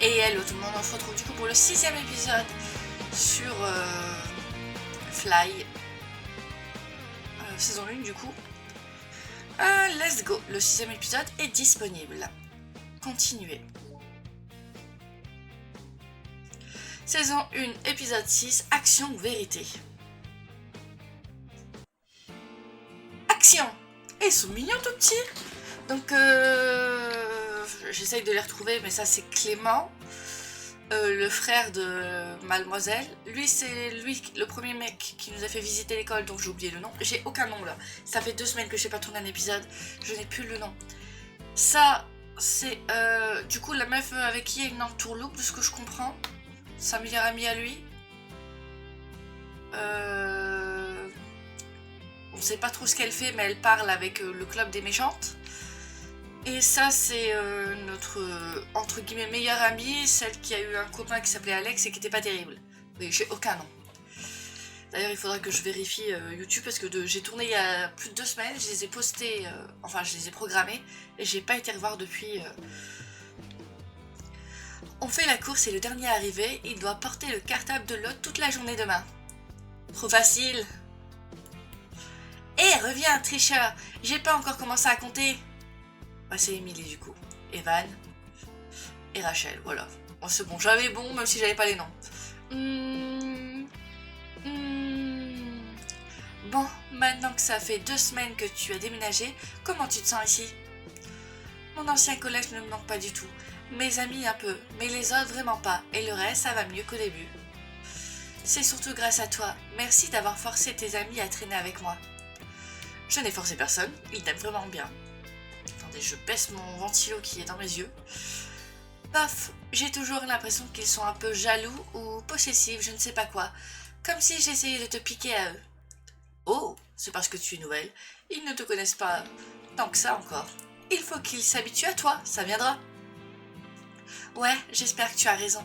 Et hello tout le monde, on se retrouve du coup pour le 6ème épisode sur Fly, saison 1 du coup. Let's go, le 6ème épisode est disponible. Continuez. Saison 1, épisode 6, action ou vérité. Action. Et ils sont mignons tout petits. Donc j'essaye de les retrouver, mais ça c'est Clément, le frère de Mademoiselle. Lui c'est le premier mec qui nous a fait visiter l'école, donc j'ai oublié le nom. J'ai aucun nom là. Ça fait 2 semaines que je n'ai pas tourné un épisode, je n'ai plus le nom. Ça c'est du coup la meuf avec qui il y a une entourloupe, de ce que je comprends. Sa meilleure amie à lui. On sait pas trop ce qu'elle fait, mais elle parle avec le club des méchantes. Et ça, c'est notre, entre guillemets, meilleure amie, celle qui a eu un copain qui s'appelait Alex et qui était pas terrible. Mais j'ai aucun nom. D'ailleurs, il faudra que je vérifie YouTube parce que j'ai tourné il y a plus de 2 semaines, je les ai postés, enfin je les ai programmés et j'ai pas été revoir depuis. On fait la course et le dernier arrivé, il doit porter le cartable de l'autre toute la journée demain. Trop facile. Eh, reviens, tricheur, j'ai pas encore commencé à compter. Bah, c'est Émilie du coup, Evan et Rachel, voilà. Bon, c'est bon, j'avais bon même si j'avais pas les noms. Bon, maintenant que ça fait 2 semaines que tu as déménagé, comment tu te sens ici? Mon ancien collège ne me manque pas du tout. Mes amis un peu, mais les autres vraiment pas. Et le reste, ça va mieux qu'au début. C'est surtout grâce à toi. Merci d'avoir forcé tes amis à traîner avec moi. Je n'ai forcé personne, ils t'aiment vraiment bien. Attendez, je baisse mon ventilo qui est dans mes yeux. Paf, j'ai toujours l'impression qu'ils sont un peu jaloux ou possessifs, je ne sais pas quoi. Comme si j'essayais de te piquer à eux. Oh, c'est parce que tu es nouvelle. Ils ne te connaissent pas tant que ça encore. Il faut qu'ils s'habituent à toi, ça viendra. Ouais, j'espère que tu as raison.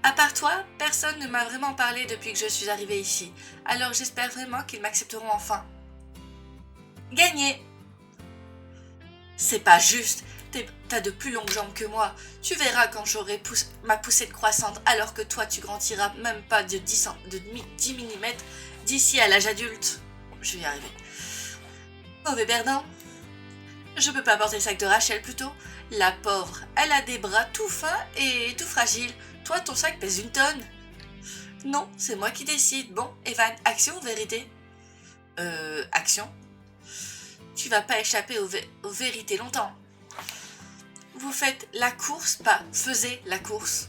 À part toi, personne ne m'a vraiment parlé depuis que je suis arrivée ici. Alors j'espère vraiment qu'ils m'accepteront enfin. Gagné! C'est pas juste, t'as de plus longues jambes que moi. Tu verras quand j'aurai ma poussée de croissante alors que toi tu grandiras même pas de 10 mm d'ici à l'âge adulte. Je vais y arriver. Mauvais perdant. Je peux pas porter le sac de Rachel plutôt. La pauvre, elle a des bras tout fins et tout fragiles. Toi ton sac pèse 1 tonne. Non, c'est moi qui décide. Bon, Evan, action ou vérité? Action. Tu vas pas échapper aux vérités longtemps. Vous faites la course, pas faisez la course.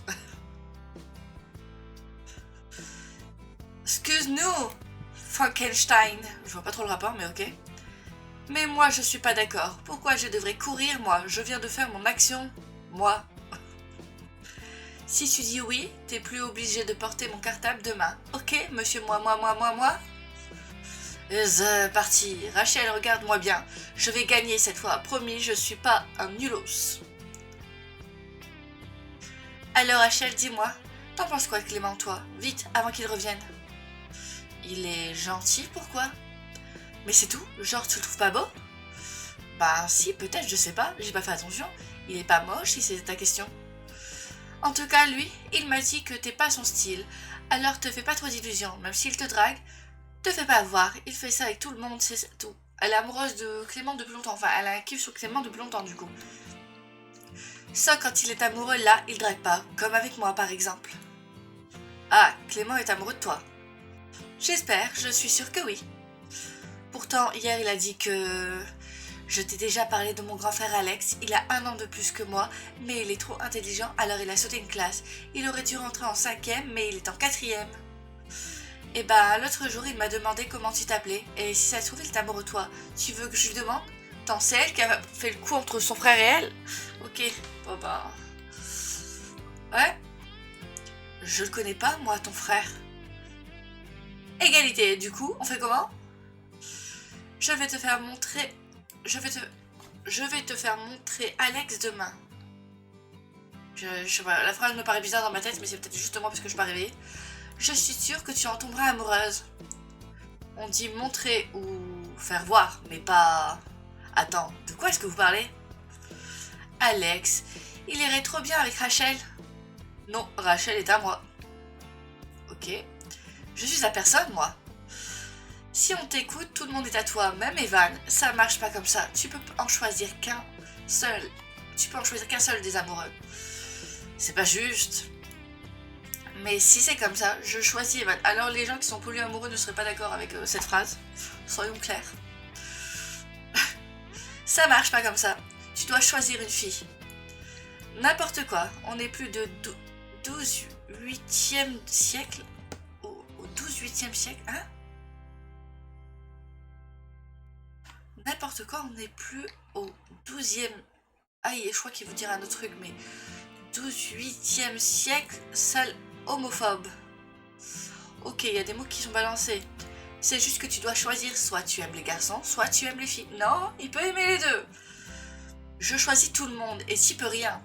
Excuse-nous, Frankenstein. Je vois pas trop le rapport, mais ok. Mais moi, je suis pas d'accord. Pourquoi je devrais courir, moi? Je viens de faire mon action. Moi. Si tu dis oui, t'es plus obligé de porter mon cartable demain. Ok, monsieur moi. Parti. Rachel, regarde-moi bien. Je vais gagner cette fois. Promis, je suis pas un nulos. Alors Rachel, dis-moi, t'en penses quoi de Clément, toi? Vite, avant qu'il revienne. Il est gentil, pourquoi? Mais c'est tout? Genre, tu le trouves pas beau? Bah si, peut-être, je sais pas, j'ai pas fait attention. Il est pas moche si c'est ta question. En tout cas, lui, il m'a dit que t'es pas son style. Alors te fais pas trop d'illusions, même s'il te drague. Te fais pas avoir, il fait ça avec tout le monde, c'est tout. Elle est amoureuse de Clément depuis longtemps, enfin elle a un kiff sur Clément depuis longtemps du coup. Sauf quand il est amoureux là, il drague pas, comme avec moi par exemple. Ah, Clément est amoureux de toi. J'espère, je suis sûre que oui. Pourtant, hier il a dit que... Je t'ai déjà parlé de mon grand frère Alex, il a 1 an de plus que moi, mais il est trop intelligent alors il a sauté une classe. Il aurait dû rentrer en 5e, mais il est en 4e. Et bah l'autre jour il m'a demandé comment tu t'appelais, et si ça se trouve il t'amoure de toi. Tu veux que je lui demande? Tant c'est elle qui a fait le coup entre son frère et elle? Ok, bon bah... Ouais. Je le connais pas moi ton frère. Égalité, du coup, on fait comment? Je vais te faire montrer... Je vais te faire montrer Alex demain. Je sais pas, la phrase me paraît bizarre dans ma tête, mais c'est peut-être justement parce que je suis pas réveillée. Je suis sûre que tu en tomberas amoureuse. On dit montrer ou faire voir, mais pas... Attends, de quoi est-ce que vous parlez? Alex, Il irait trop bien avec Rachel. Non, Rachel est à moi. Ok. Je suis à personne, moi. Si on t'écoute, tout le monde est à toi, même Evan. Ça marche pas comme ça. Tu peux en choisir qu'un seul. Tu peux en choisir qu'un seul des amoureux. C'est pas juste. Mais si c'est comme ça, je choisis Evan. Alors les gens qui sont polyamoureux ne seraient pas d'accord avec cette phrase. Soyons clairs. Ça marche pas comme ça. Tu dois choisir une fille. N'importe quoi. On est plus de 12 8e siècle. Au 12 8e siècle, hein? N'importe quoi, on n'est plus au 12e... Aïe, je crois qu'il veut dire un autre truc, mais... 12 8e siècle, sale homophobe. Ok, il y a des mots qui sont balancés. C'est juste que tu dois choisir, soit tu aimes les garçons, soit tu aimes les filles. Non, il peut aimer les deux. Je choisis tout le monde, et s'il peut rien.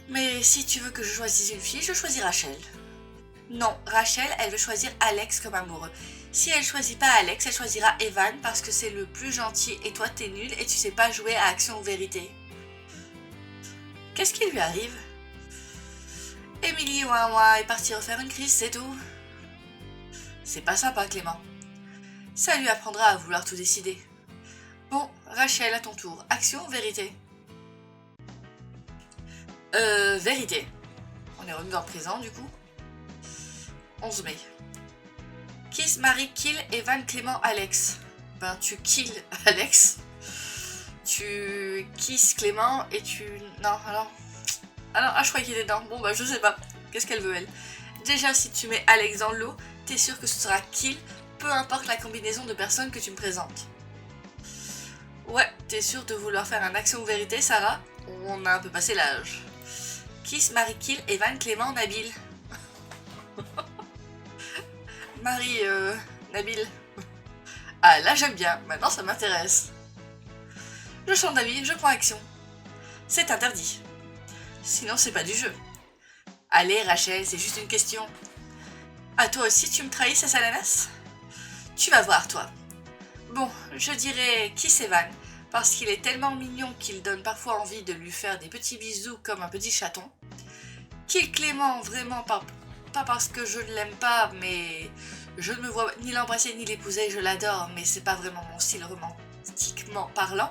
Mais si tu veux que je choisisse une fille, je choisis Rachel. Non, Rachel, elle veut choisir Alex comme amoureux. Si elle choisit pas Alex, elle choisira Evan parce que c'est le plus gentil et toi t'es nul et tu sais pas jouer à action ou vérité. Qu'est-ce qui lui arrive? Émilie ouin est partie refaire une crise, c'est tout. C'est pas sympa, Clément. Ça lui apprendra à vouloir tout décider. Bon, Rachel, à ton tour. Action ou vérité? Vérité. On est revenu dans le présent, du coup. 11 mai. Kiss, Marie, kill, Evan, Clément, Alex. Ben, tu kill Alex. Tu kiss Clément et tu... Non, alors... Ah, je croyais qu'il était dedans. Bon, bah, je sais pas. Qu'est-ce qu'elle veut, elle? Déjà, si tu mets Alex dans le lot, t'es sûr que ce sera kill, peu importe la combinaison de personnes que tu me présentes. Ouais, t'es sûr de vouloir faire un action ou vérité, Sarah? On a un peu passé l'âge. Kiss, Marie, kill, Evan, Clément, Nabil. Marie, Nabil. Ah, là j'aime bien, maintenant ça m'intéresse. Je change d'avis, je prends action. C'est interdit. Sinon c'est pas du jeu. Allez Rachel, c'est juste une question. Ah, toi aussi tu me trahis, ça Salanas? Tu vas voir, toi. Bon, je dirais Kiss Evan, parce qu'il est tellement mignon qu'il donne parfois envie de lui faire des petits bisous comme un petit chaton. Kill Clément, vraiment pas parce que je ne l'aime pas, mais je ne me vois ni l'embrasser ni l'épouser, je l'adore, mais c'est pas vraiment mon style romantiquement parlant.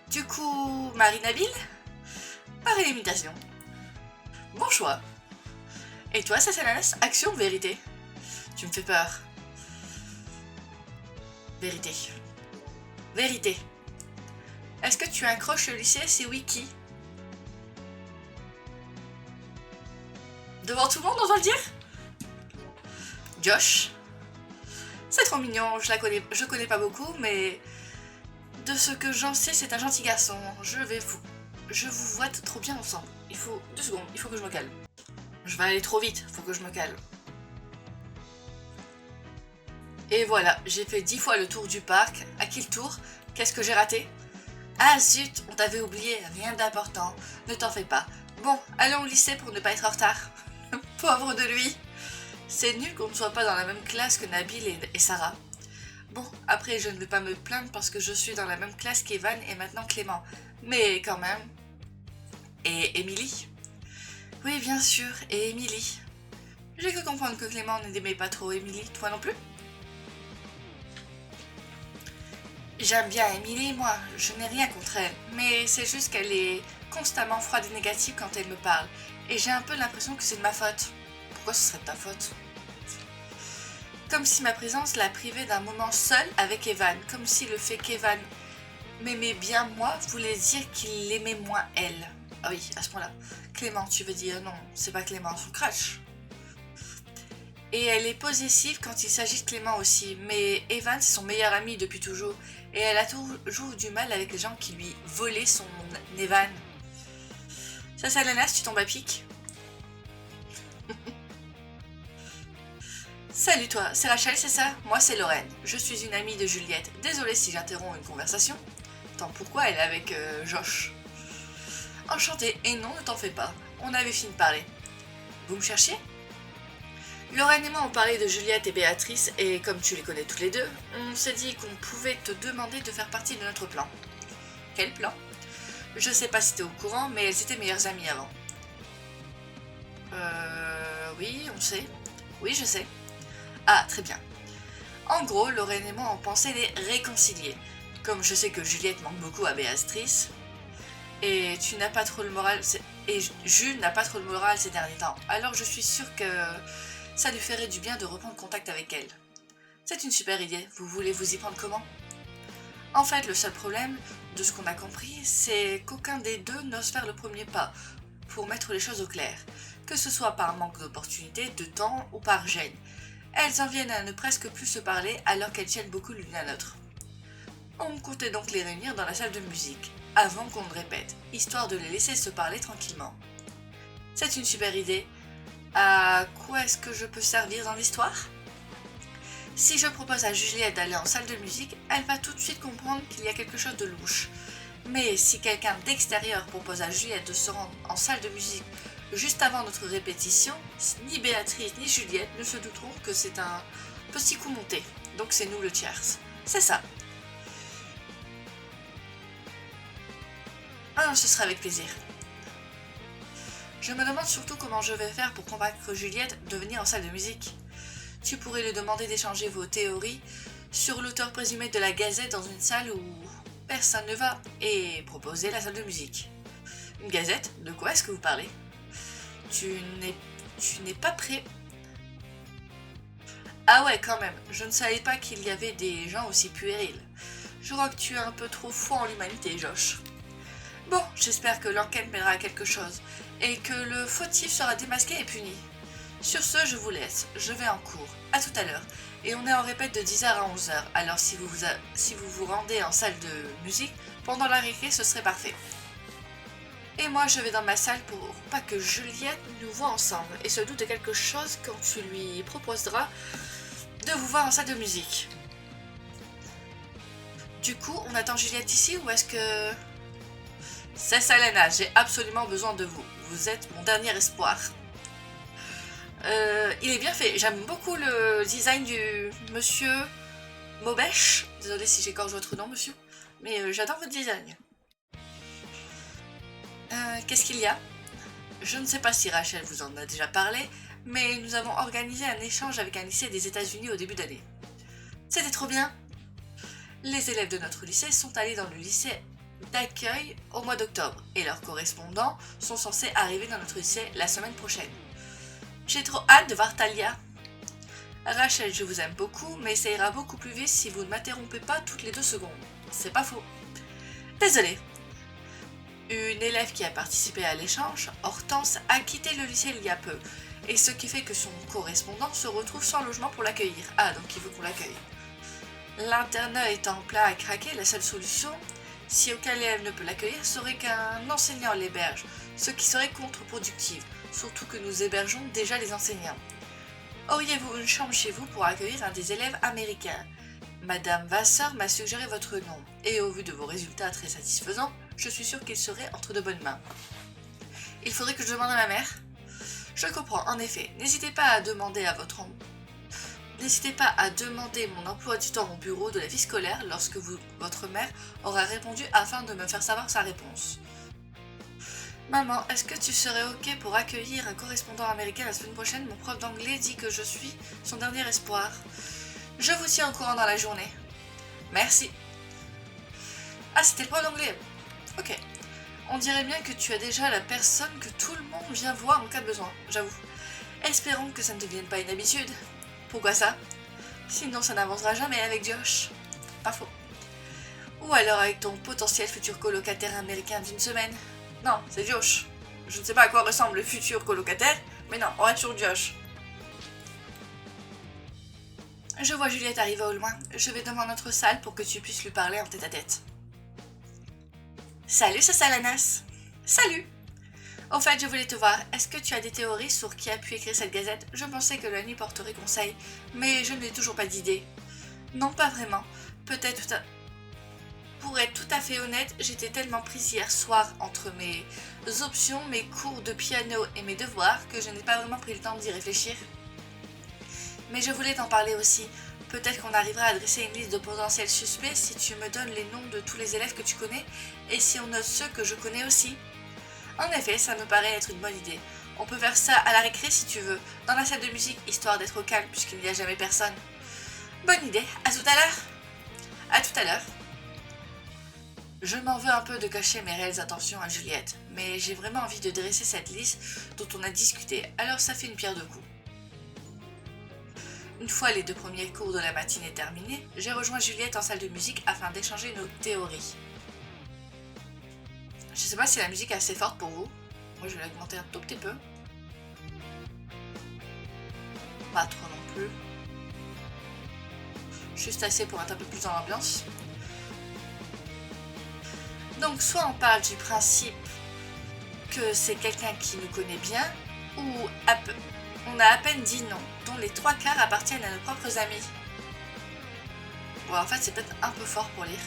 Du coup, Marie Nabil? Par élimination. Bon choix. Et toi, Sassalanas, action ou vérité? Tu me fais peur. Vérité. Vérité. Est-ce que tu as un crush au lycée? C'est oui, qui? Devant tout le monde, on doit le dire? Josh. C'est trop mignon, je connais pas beaucoup, mais de ce que j'en sais, c'est un gentil garçon. Je vous vois trop bien ensemble. Il faut 2 secondes, il faut que je me calme. Je vais aller trop vite, faut que je me calme. Et voilà, j'ai fait 10 fois le tour du parc. À qui le tour? Qu'est-ce que j'ai raté? Ah zut, on t'avait oublié, rien d'important. Ne t'en fais pas. Bon, allons au lycée pour ne pas être en retard. Pauvre de lui. C'est nul qu'on ne soit pas dans la même classe que Nabil et Sarah. Bon, après je ne vais pas me plaindre parce que je suis dans la même classe qu'Evan et maintenant Clément. Mais quand même. Et Émilie? Oui, bien sûr, et Émilie. J'ai cru comprendre que Clément n'aimait pas trop Émilie, toi non plus? J'aime bien Émilie, moi, je n'ai rien contre elle, mais c'est juste qu'elle est constamment froide et négative quand elle me parle, et j'ai un peu l'impression que c'est de ma faute. Pourquoi ce serait de ta faute? Comme si ma présence la privait d'un moment seul avec Evan, comme si le fait qu'Evan m'aimait bien moi voulait dire qu'il l'aimait moins elle. Ah oui, à ce point-là. Clément, tu veux dire? Non, c'est pas Clément, son crush. Et elle est possessive quand il s'agit de Clément aussi, mais Evan c'est son meilleur ami depuis toujours, et elle a toujours du mal avec les gens qui lui volaient son Evan. Ça, Salanas, tu tombes à pic? Salut toi, c'est Rachel, c'est ça? Moi c'est Lorraine, je suis une amie de Juliette. Désolée si j'interromps une conversation. Attends, pourquoi elle est avec Josh? Enchantée, et non, ne t'en fais pas, on avait fini de parler. Vous me cherchiez? Lorraine et moi on parlait de Juliette et Béatrice, et comme tu les connais toutes les deux, on s'est dit qu'on pouvait te demander de faire partie de notre plan. Quel plan? Je sais pas si t'es au courant, mais elles étaient meilleures amies avant. Oui, on sait. Oui, je sais. Ah, très bien. En gros, Lorraine et moi on pensait les réconcilier. Comme je sais que Juliette manque beaucoup à Béatrice, et tu n'as pas trop le moral, et Jules n'a pas trop le moral ces derniers temps, alors je suis sûre que ça lui ferait du bien de reprendre contact avec elle. C'est une super idée, vous voulez vous y prendre comment? En fait, le seul problème, de ce qu'on a compris, c'est qu'aucun des deux n'ose faire le premier pas, pour mettre les choses au clair, que ce soit par manque d'opportunité, de temps ou par gêne. Elles en viennent à ne presque plus se parler alors qu'elles tiennent beaucoup l'une à l'autre. On comptait donc les réunir dans la salle de musique, avant qu'on ne répète, histoire de les laisser se parler tranquillement. C'est une super idée. À quoi est-ce que je peux servir dans l'histoire? Si je propose à Juliette d'aller en salle de musique, elle va tout de suite comprendre qu'il y a quelque chose de louche. Mais si quelqu'un d'extérieur propose à Juliette de se rendre en salle de musique juste avant notre répétition, ni Béatrice ni Juliette ne se douteront que c'est un petit coup monté. Donc c'est nous le tierce. C'est ça. Ah, ce sera avec plaisir. Je me demande surtout comment je vais faire pour convaincre Juliette de venir en salle de musique. Tu pourrais lui demander d'échanger vos théories sur l'auteur présumé de la Gazette dans une salle où personne ne va et proposer la salle de musique. Une gazette? De quoi est-ce que vous parlez? Tu n'es pas prêt? Ah ouais, quand même, je ne savais pas qu'il y avait des gens aussi puérils. Je crois que tu es un peu trop foi en l'humanité, Josh. Bon, j'espère que l'enquête mènera à quelque chose, et que le fautif sera démasqué et puni. Sur ce, je vous laisse, je vais en cours, à tout à l'heure, et on est en répète de 10h à 11h, alors si vous vous rendez en salle de musique, pendant la récré, ce serait parfait. Et moi, je vais dans ma salle pour pas que Juliette nous voit ensemble, et se doute de quelque chose quand tu lui proposeras de vous voir en salle de musique. Du coup, on attend Juliette ici, ou est-ce que... C'est ça, Lena, j'ai absolument besoin de vous. Vous êtes mon dernier espoir. Il est bien fait. J'aime beaucoup le design du monsieur Maubèche. Désolée si j'écorche votre nom, monsieur. Mais j'adore votre design. Qu'est-ce qu'il y a? Je ne sais pas si Rachel vous en a déjà parlé, mais nous avons organisé un échange avec un lycée des États-Unis au début d'année. C'était trop bien. Les élèves de notre lycée sont allés dans le lycée d'accueil au mois d'octobre et leurs correspondants sont censés arriver dans notre lycée la semaine prochaine. J'ai trop hâte de voir Talia. Rachel, je vous aime beaucoup, mais ça ira beaucoup plus vite si vous ne m'interrompez pas toutes les 2 secondes. C'est pas faux. Désolée. Une élève qui a participé à l'échange, Hortense, a quitté le lycée il y a peu, et ce qui fait que son correspondant se retrouve sans logement pour l'accueillir. Ah, donc il veut qu'on l'accueille. L'internat étant plein à craquer, la seule solution, si aucun élève ne peut l'accueillir, serait qu'un enseignant l'héberge, ce qui serait contre-productif, surtout que nous hébergeons déjà les enseignants. Auriez-vous une chambre chez vous pour accueillir un des élèves américains? Madame Vasseur m'a suggéré votre nom, et au vu de vos résultats très satisfaisants, je suis sûre qu'il serait entre de bonnes mains. Il faudrait que je demande à ma mère? Je comprends, en effet. N'hésitez pas à demander mon emploi du temps au bureau de la vie scolaire lorsque votre mère aura répondu afin de me faire savoir sa réponse. Maman, est-ce que tu serais ok pour accueillir un correspondant américain la semaine prochaine? Mon prof d'anglais dit que je suis son dernier espoir. Je vous tiens au courant dans la journée. Merci. Ah, c'était le prof d'anglais. Ok. On dirait bien que tu as déjà la personne que tout le monde vient voir en cas de besoin, j'avoue. Espérons que ça ne devienne pas une habitude. Pourquoi ça? Sinon ça n'avancera jamais avec Josh. Pas faux. Ou alors avec ton potentiel futur colocataire américain d'une semaine. Non, c'est Josh. Je ne sais pas à quoi ressemble le futur colocataire, mais non, on reste sur Josh. Je vois Juliette arriver au loin. Je vais devant notre salle pour que tu puisses lui parler en tête-à-tête. Salut, c'est Salanas. Salut. En fait, je voulais te voir. Est-ce que tu as des théories sur qui a pu écrire cette gazette? Je pensais que Lani porterait conseil, mais je n'ai toujours pas d'idée. Non, pas vraiment. Peut-être Pour être tout à fait honnête, j'étais tellement prise hier soir entre mes options, mes cours de piano et mes devoirs que je n'ai pas vraiment pris le temps d'y réfléchir. Mais je voulais t'en parler aussi. peut-être qu'on arrivera à dresser une liste de potentiels suspects si tu me donnes les noms de tous les élèves que tu connais et si on note ceux que je connais aussi. En effet, ça me paraît être une bonne idée. On peut faire ça à la récré si tu veux, dans la salle de musique, histoire d'être au calme puisqu'il n'y a jamais personne. Bonne idée, à tout à l'heure. À tout à l'heure. Je m'en veux un peu de cacher mes réelles intentions à Juliette, mais j'ai vraiment envie de dresser cette liste dont on a discuté, alors ça fait une pierre deux coups. Une fois les 2 premiers cours de la matinée terminés, j'ai rejoint Juliette en salle de musique afin d'échanger nos théories. Je sais pas si la musique est assez forte pour vous. Moi, je vais l'augmenter un tout petit peu. Pas trop non plus. Juste assez pour être un peu plus dans l'ambiance. Donc, soit on parle du principe que c'est quelqu'un qui nous connaît bien, ou on a à peine dit non, dont les 3/4 appartiennent à nos propres amis. Bon, en fait, c'est peut-être un peu fort pour lire.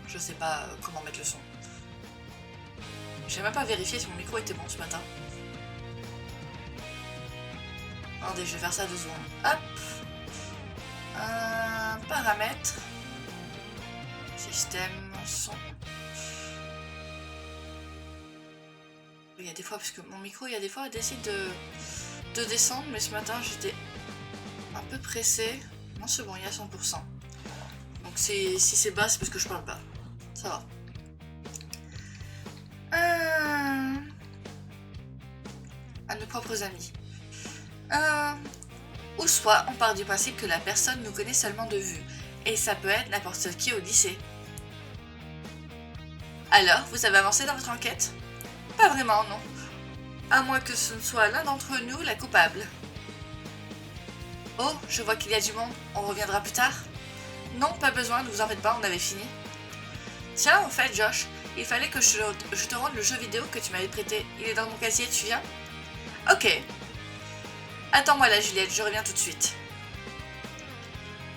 Je sais pas comment mettre le son. J'ai même pas vérifié si mon micro était bon ce matin. Attendez, je vais faire ça 2 secondes. Hop. Paramètres. Système, son. Il y a des fois, parce que mon micro, il y a des fois, il décide de descendre, mais ce matin, j'étais un peu pressée. Non, c'est bon, il y a 100%. Donc si c'est bas, c'est parce que je parle pas. Ça va. À nos propres amis. Ou soit on part du principe que la personne nous connaît seulement de vue. Et ça peut être n'importe qui au lycée. Alors, vous avez avancé dans votre enquête? Pas vraiment, non. À moins que ce ne soit l'un d'entre nous la coupable. Oh, je vois qu'il y a du monde. On reviendra plus tard? Non, pas besoin, ne vous en faites pas, on avait fini. Tiens, en fait, Josh, il fallait que je te rende le jeu vidéo que tu m'avais prêté. Il est dans mon casier, tu viens? Ok. Attends-moi là, Juliette, je reviens tout de suite.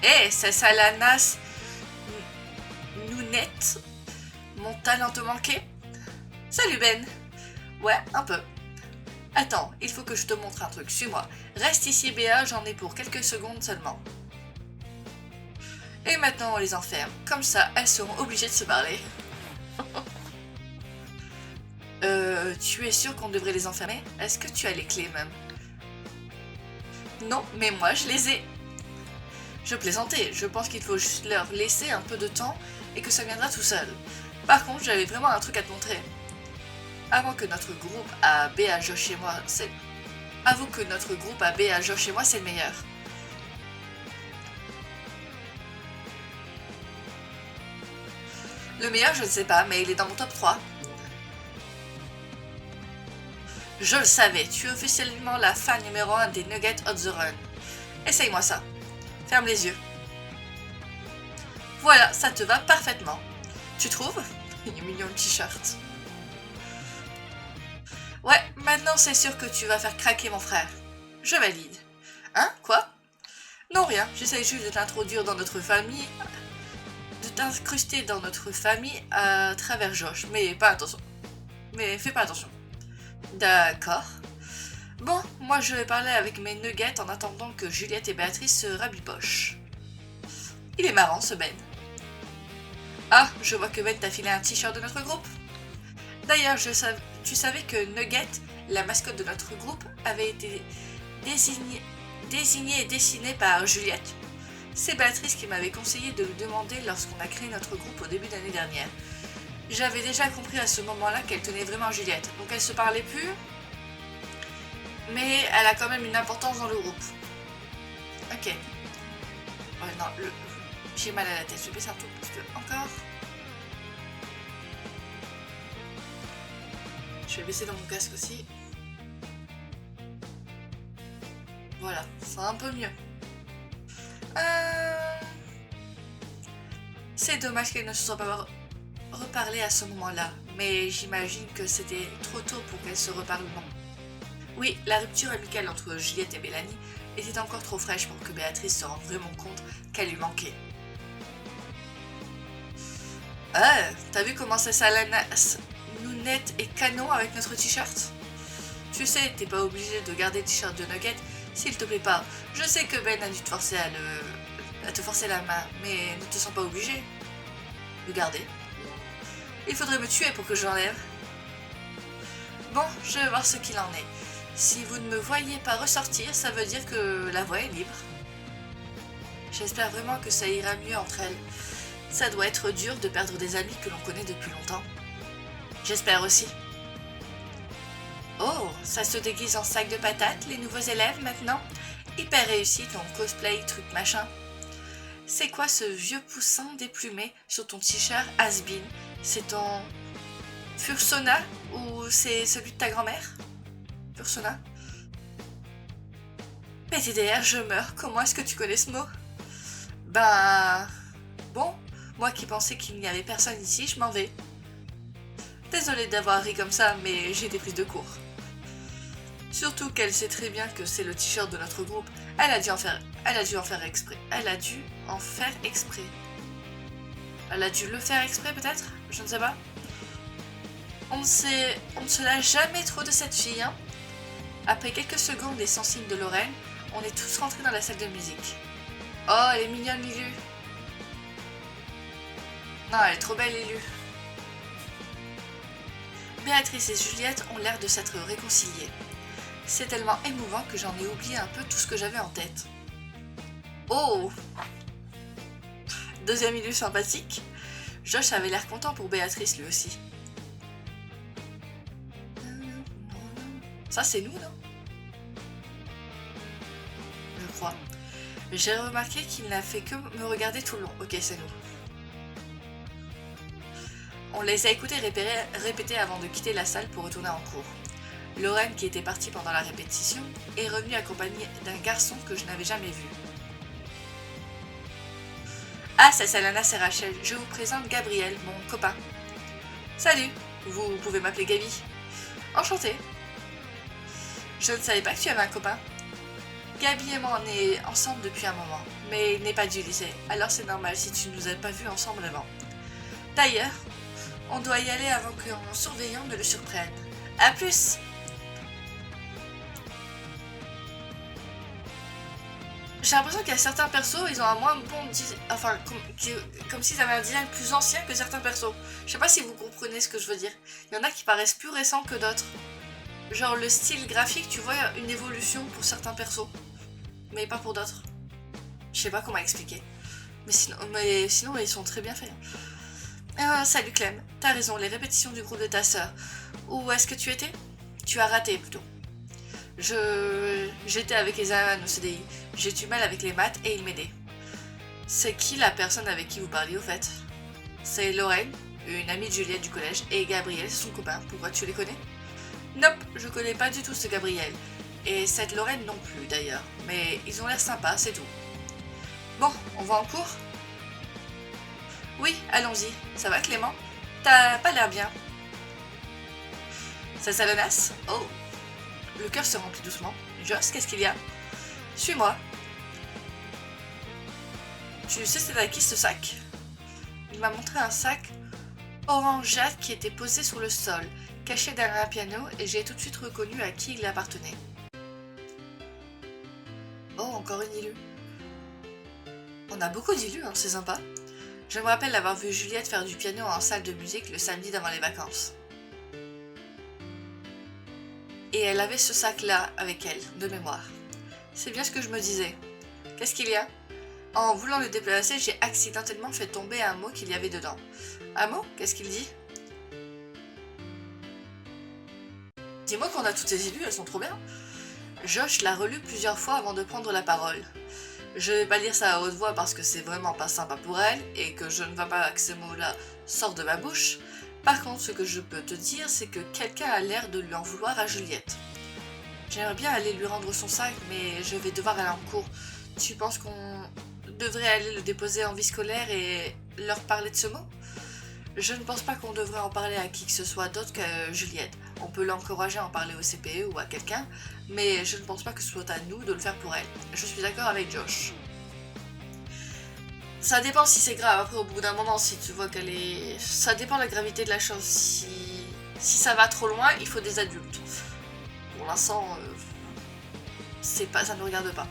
Hé, c'est ça la nasse Nounette? Mon talent te manquait? Salut Ben. Ouais, un peu. Attends, il faut que je te montre un truc, suis-moi. Reste ici, Béa, j'en ai pour quelques secondes seulement. Et maintenant on les enferme, comme ça elles seront obligées de se parler. Tu es sûr qu'on devrait les enfermer? Est-ce que tu as les clés même? Non, mais moi je les ai. Je plaisantais, je pense qu'il faut juste leur laisser un peu de temps et que ça viendra tout seul. Par contre, j'avais vraiment un truc à te montrer. Avant que notre groupe à Béa, Josh et moi, c'est... Avoue que notre groupe à Béa, Josh et moi, c'est le meilleur. Le meilleur, je ne sais pas, mais il est dans mon top 3. Je le savais, tu es officiellement la fan numéro 1 des Nuggets Hot the Run. Essaye-moi ça. Ferme les yeux. Voilà, ça te va parfaitement. Tu trouves? Il est mignon le t-shirt. Ouais, maintenant c'est sûr que tu vas faire craquer mon frère. Je valide. Hein? Quoi? Non, rien. J'essaye juste de t'introduire dans notre famille... de t'incruster dans notre famille à travers Josh. Mais pas attention. Mais fais pas attention. D'accord. Bon, moi je vais parler avec mes nuggets en attendant que Juliette et Béatrice se rabibochent. Il est marrant ce Ben. Ah, je vois que Ben t'a filé un t-shirt de notre groupe. D'ailleurs, tu savais que Nugget, la mascotte de notre groupe, avait été désignée et dessinée par Juliette. C'est Béatrice qui m'avait conseillé de le demander lorsqu'on a créé notre groupe au début de l'année dernière. J'avais déjà compris à ce moment-là qu'elle tenait vraiment à Juliette, donc elle se parlait plus, mais elle a quand même une importance dans le groupe. Ok. Ouais, non, j'ai mal à la tête, je vais baisser un tout petit peu encore. Je vais baisser dans mon casque aussi. Voilà, ça va un peu mieux. C'est dommage qu'elle ne se soit pas reparlée à ce moment-là, mais j'imagine que c'était trop tôt pour qu'elle se reparle, non. Oui, la rupture amicale entre Juliette et Mélanie était encore trop fraîche pour que Béatrice se rende vraiment compte qu'elle lui manquait. Ah, t'as vu comment ça s'alanas Nounette et canon avec notre t-shirt? Tu sais, t'es pas obligé de garder le t-shirt de Nugget s'il te plaît pas. Je sais que Ben a dû te forcer à te forcer la main, mais ne te sens pas obligé de garder. Il faudrait me tuer pour que je l'enlève. Bon, je vais voir ce qu'il en est. Si vous ne me voyez pas ressortir, ça veut dire que la voie est libre. J'espère vraiment que ça ira mieux entre elles. Ça doit être dur de perdre des amis que l'on connaît depuis longtemps. J'espère aussi. Oh, ça se déguise en sac de patates, les nouveaux élèves maintenant? Hyper réussi ton cosplay, truc machin. C'est quoi ce vieux poussin déplumé sur ton t-shirt has-been? C'est ton Fursona ou c'est celui de ta grand-mère? Fursona? PTDR, je meurs. Comment est-ce que tu connais ce mot? Ben... Bon, moi qui pensais qu'il n'y avait personne ici, je m'en vais. Désolée d'avoir ri comme ça, mais j'ai des prises de cours. Surtout qu'elle sait très bien que c'est le t-shirt de notre groupe. Elle a dû en faire exprès. Elle a dû le faire exprès peut-être? Je ne sais pas. On ne se lâche jamais trop de cette fille, hein. Après quelques secondes et sans signe de Lorraine, on est tous rentrés dans la salle de musique. Oh, elle est mignonne, Lulu. Non, elle est trop belle, Lulu. Béatrice et Juliette ont l'air de s'être réconciliées. C'est tellement émouvant que j'en ai oublié un peu tout ce que j'avais en tête. Oh! Deuxième Lulu sympathique. Josh avait l'air content pour Béatrice lui aussi. Ça c'est nous, non? Je crois. J'ai remarqué qu'il n'a fait que me regarder tout le long. Ok, c'est nous. On les a écoutés répéter avant de quitter la salle pour retourner en cours. Lorraine, qui était partie pendant la répétition, est revenue accompagnée d'un garçon que je n'avais jamais vu. Ah, c'est Salana, c'est Rachel. Je vous présente Gabriel, mon copain. Salut, vous pouvez m'appeler Gaby. Enchantée. Je ne savais pas que tu avais un copain. Gaby et moi, on est ensemble depuis un moment, mais il n'est pas du lycée, alors c'est normal si tu ne nous as pas vus ensemble avant. D'ailleurs, on doit y aller avant qu'un surveillant ne le surprenne. A plus! J'ai l'impression qu'il y a certains persos, ils ont un moins bon design, enfin, comme s'ils avaient un design plus ancien que certains persos. Je sais pas si vous comprenez ce que je veux dire. Il y en a qui paraissent plus récents que d'autres. Genre le style graphique, tu vois une évolution pour certains persos, mais pas pour d'autres. Je sais pas comment expliquer. Mais sinon ils sont très bien faits. Salut Clem, t'as raison, les répétitions du groupe de ta sœur. Où est-ce que tu étais? Tu as raté plutôt. J'étais avec Ezaman au CDI. J'ai du mal avec les maths et il m'aidait. C'est qui la personne avec qui vous parliez au fait? C'est Lorraine, une amie de Juliette du collège, et Gabriel, c'est son copain. Pourquoi tu les connais? Nope, je connais pas du tout ce Gabriel. Et cette Lorraine non plus d'ailleurs. Mais ils ont l'air sympas, c'est tout. Bon, on va en cours? Oui, allons-y. Ça va Clément? T'as pas l'air bien. Ça Salonas? Oh. Le cœur se remplit doucement. Joss, qu'est-ce qu'il y a? Suis-moi. Tu sais c'est à qui ce sac? Il m'a montré un sac orangeâtre qui était posé sur le sol, caché derrière un piano, et j'ai tout de suite reconnu à qui il appartenait. Oh, encore une Ilu. On a beaucoup d'Ilu, hein, c'est sympa. Je me rappelle avoir vu Juliette faire du piano en salle de musique le samedi d'avant les vacances. Et elle avait ce sac-là avec elle, de mémoire. C'est bien ce que je me disais. Qu'est-ce qu'il y a? En voulant le déplacer, j'ai accidentellement fait tomber un mot qu'il y avait dedans. Un mot? Qu'est-ce qu'il dit? Dis-moi qu'on a toutes ces élus, elles sont trop bien. Josh l'a relu plusieurs fois avant de prendre la parole. Je vais pas lire ça à haute voix parce que c'est vraiment pas sympa pour elle et que je ne veux pas que ces mots-là sortent de ma bouche. Par contre, ce que je peux te dire, c'est que quelqu'un a l'air de lui en vouloir à Juliette. J'aimerais bien aller lui rendre son sac, mais je vais devoir aller en cours. Tu penses qu'on devrait aller le déposer en vie scolaire et leur parler de ce mot? Je ne pense pas qu'on devrait en parler à qui que ce soit d'autre que Juliette. On peut l'encourager à en parler au CPE ou à quelqu'un, mais je ne pense pas que ce soit à nous de le faire pour elle. Je suis d'accord avec Josh. Ça dépend si c'est grave, après au bout d'un moment, si tu vois qu'elle est... Ça dépend de la gravité de la chose. Si ça va trop loin, il faut des adultes. pour l'instant, ça ne nous regarde pas.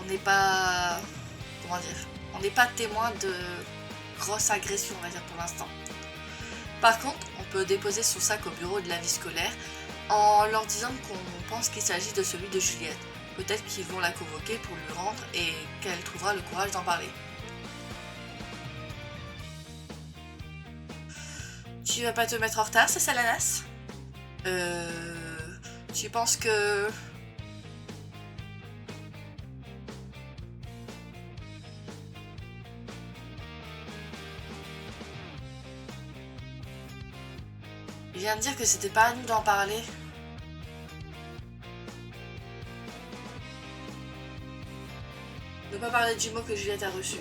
On n'est pas... Comment dire? On n'est pas témoin de grosses agressions, on va dire, pour l'instant. Par contre, on peut déposer son sac au bureau de la vie scolaire en leur disant qu'on pense qu'il s'agit de celui de Juliette. Peut-être qu'ils vont la convoquer pour lui rendre et qu'elle trouvera le courage d'en parler. Tu vas pas te mettre en retard, c'est ça l'ananas? Tu penses que... Il vient de dire que c'était pas à nous d'en parler. Ne pas parler du mot que Juliette a reçu.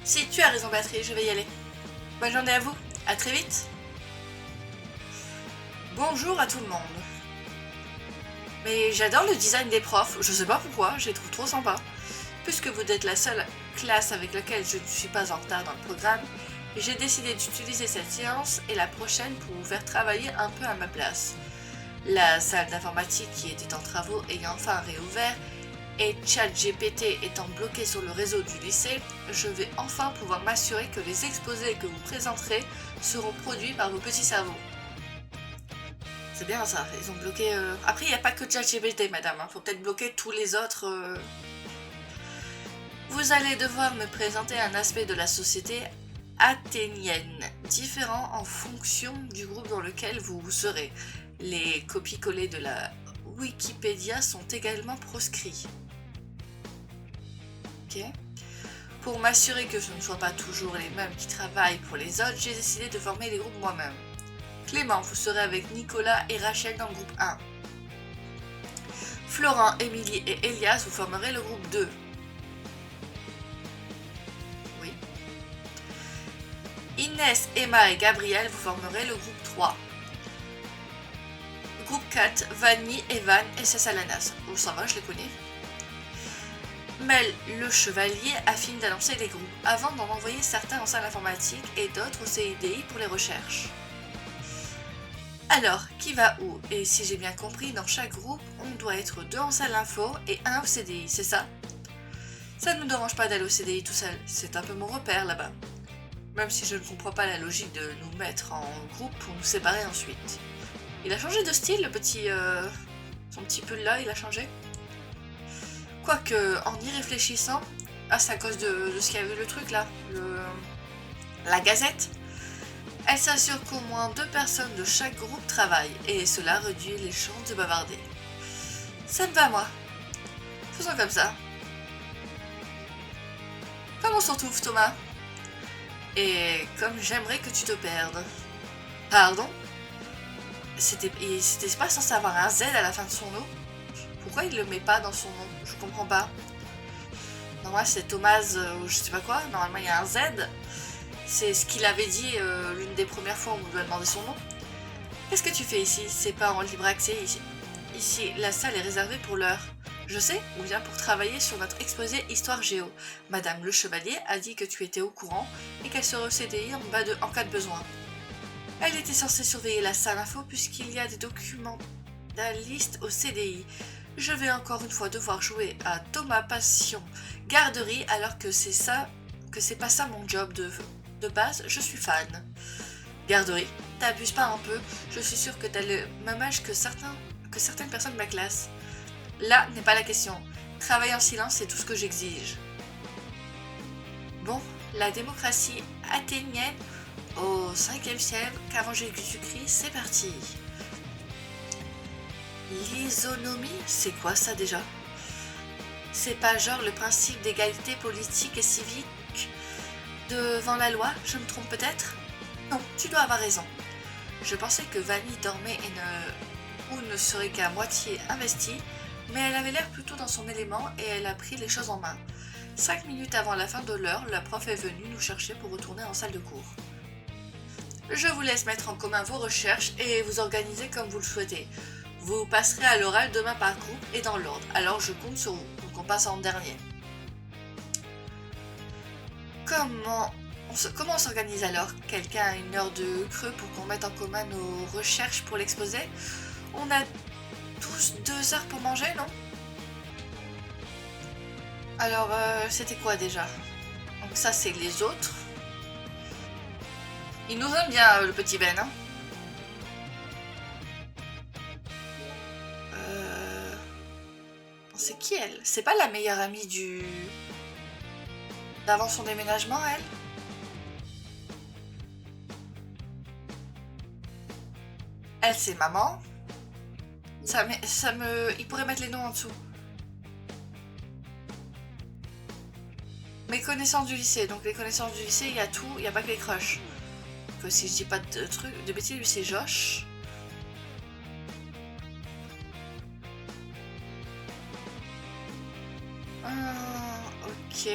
Si, tu as raison, Batterie, je vais y aller. Bonne journée à vous, à très vite. Bonjour à tout le monde. Mais j'adore le design des profs, je sais pas pourquoi, je les trouve trop sympas. Puisque vous êtes la seule classe avec laquelle je ne suis pas en retard dans le programme, j'ai décidé d'utiliser cette séance et la prochaine pour vous faire travailler un peu à ma place. La salle d'informatique qui était en travaux ayant enfin réouvert et ChatGPT étant bloqué sur le réseau du lycée, je vais enfin pouvoir m'assurer que les exposés que vous présenterez seront produits par vos petits cerveaux. C'est bien ça, ils ont bloqué... Après, il n'y a pas que ChatGPT, madame, faut peut-être bloquer tous les autres... Vous allez devoir me présenter un aspect de la société athénienne, différent en fonction du groupe dans lequel vous serez. Les copies-collées de la Wikipédia sont également proscrits. Ok. Pour m'assurer que ce ne soient pas toujours les mêmes qui travaillent pour les autres, j'ai décidé de former les groupes moi-même. Clément, vous serez avec Nicolas et Rachel dans le groupe 1. Florent, Émilie et Elias, vous formerez le groupe 2. Oui. Inès, Emma et Gabriel, vous formerez le groupe 3. Groupe 4, Vanny, Evan et Cessalanas. Oh, ça va, je les connais. Mel, le chevalier, affine d'annoncer les groupes, avant d'en envoyer certains en salle informatique et d'autres au CIDI pour les recherches. Alors, qui va où? Et si j'ai bien compris, dans chaque groupe, on doit être 2 en salle info et 1 au CDI, c'est ça? Ça ne me dérange pas d'aller au CDI tout seul, c'est un peu mon repère là-bas. Même si je ne comprends pas la logique de nous mettre en groupe pour nous séparer ensuite. Il a changé de style, le petit... son petit pull là, il a changé. Quoique, en y réfléchissant... Ah, c'est à cause de ce qu'il y avait le truc là, la gazette. Elle s'assure qu'au moins 2 personnes de chaque groupe travaillent, et cela réduit les chances de bavarder. Ça me va, moi. Faisons comme ça. Comment on s'en trouve, Thomas? Et comme j'aimerais que tu te perdes. Pardon? C'était pas censé avoir un Z à la fin de son nom? Pourquoi il le met pas dans son nom? Je comprends pas. Normalement, c'est Thomas, je sais pas quoi. Normalement, il y a un Z. C'est ce qu'il avait dit l'une des premières fois où on lui a demandé son nom. Qu'est-ce que tu fais ici? C'est pas en libre accès ici. Ici, la salle est réservée pour l'heure. Je sais, on vient pour travailler sur notre exposé Histoire Géo. Madame le Chevalier a dit que tu étais au courant et qu'elle serait au CDI en cas de besoin. Elle était censée surveiller la salle info puisqu'il y a des documents listes au CDI. Je vais encore une fois devoir jouer à Thomas Passion Garderie alors que c'est pas ça mon job de base, je suis fan. Garderie, t'abuses pas un peu, je suis sûre que t'as le même âge que certaines personnes de ma classe. Là n'est pas la question. Travailler en silence, c'est tout ce que j'exige. Bon, la démocratie athénienne au 5e siècle, qu'avant Jésus-Christ, c'est parti. L'isonomie, c'est quoi ça déjà? C'est pas genre le principe d'égalité politique et civique devant la loi, je me trompe peut-être? Non, tu dois avoir raison. Je pensais que Vanny dormait ou ne serait qu'à moitié investie, mais elle avait l'air plutôt dans son élément et elle a pris les choses en main. 5 minutes avant la fin de l'heure, la prof est venue nous chercher pour retourner en salle de cours. Je vous laisse mettre en commun vos recherches et vous organiser comme vous le souhaitez. Vous passerez à l'oral demain par groupe et dans l'ordre, alors je compte sur vous, donc on passe en dernier. Comment on s'organise alors? Quelqu'un a une heure de creux pour qu'on mette en commun nos recherches pour l'exposé? On a tous 2 heures pour manger, non? Alors, c'était quoi déjà? Donc ça, c'est les autres. Il nous aime bien, le petit Ben, hein? C'est qui, elle? C'est pas la meilleure amie d'avant son déménagement, elle? Elle, c'est maman. Il pourrait mettre les noms en dessous. Mes connaissances du lycée. Donc les connaissances du lycée, il y a tout, il n'y a pas que les crushs. Que si je dis pas de bêtises, lui c'est Josh. Ok.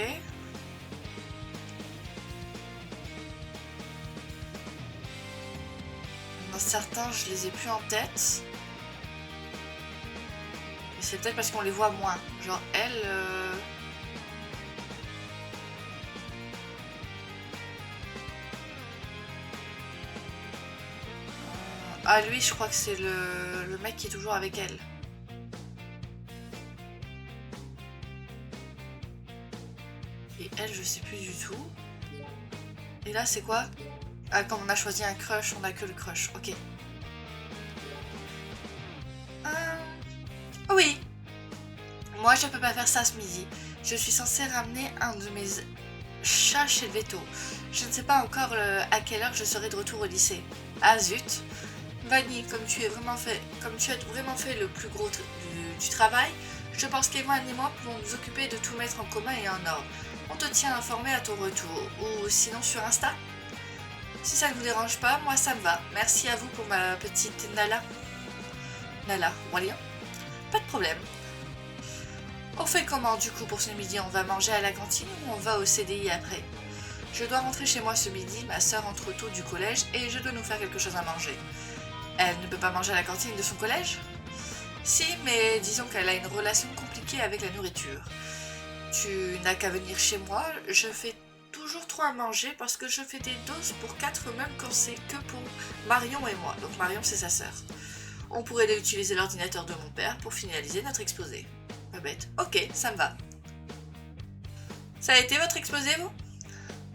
Dans certains, je les ai plus en tête. Mais c'est peut-être parce qu'on les voit moins. Genre elle... Ah lui, je crois que c'est le mec qui est toujours avec elle. Et elle, je sais plus du tout. Et là, c'est quoi? Ah, quand on a choisi un crush, on a que le crush. Ok. Oui. Moi, je peux pas faire ça ce midi. Je suis censée ramener un de mes chats chez le veto. Je ne sais pas encore à quelle heure je serai de retour au lycée. Ah zut. Vanny, comme tu as vraiment fait le plus gros du travail, je pense qu'Evan et moi pouvons nous occuper de tout mettre en commun et en ordre. On te tient informé à ton retour, ou sinon sur Insta. Si ça ne vous dérange pas, moi ça me va. Merci à vous pour ma petite Nala. Nala, Walien. Pas de problème. On fait comment du coup pour ce midi? On va manger à la cantine ou on va au CDI après? Je dois rentrer chez moi ce midi, ma soeur entre tôt du collège et je dois nous faire quelque chose à manger. Elle ne peut pas manger à la cantine de son collège? Si, mais disons qu'elle a une relation compliquée avec la nourriture. Tu n'as qu'à venir chez moi, je fais toujours trop à manger parce que je fais des doses pour 4 même quand c'est que pour Marion et moi. Donc Marion c'est sa sœur. On pourrait utiliser l'ordinateur de mon père pour finaliser notre exposé. Pas bête. Ok, ça me va. Ça a été votre exposé, vous?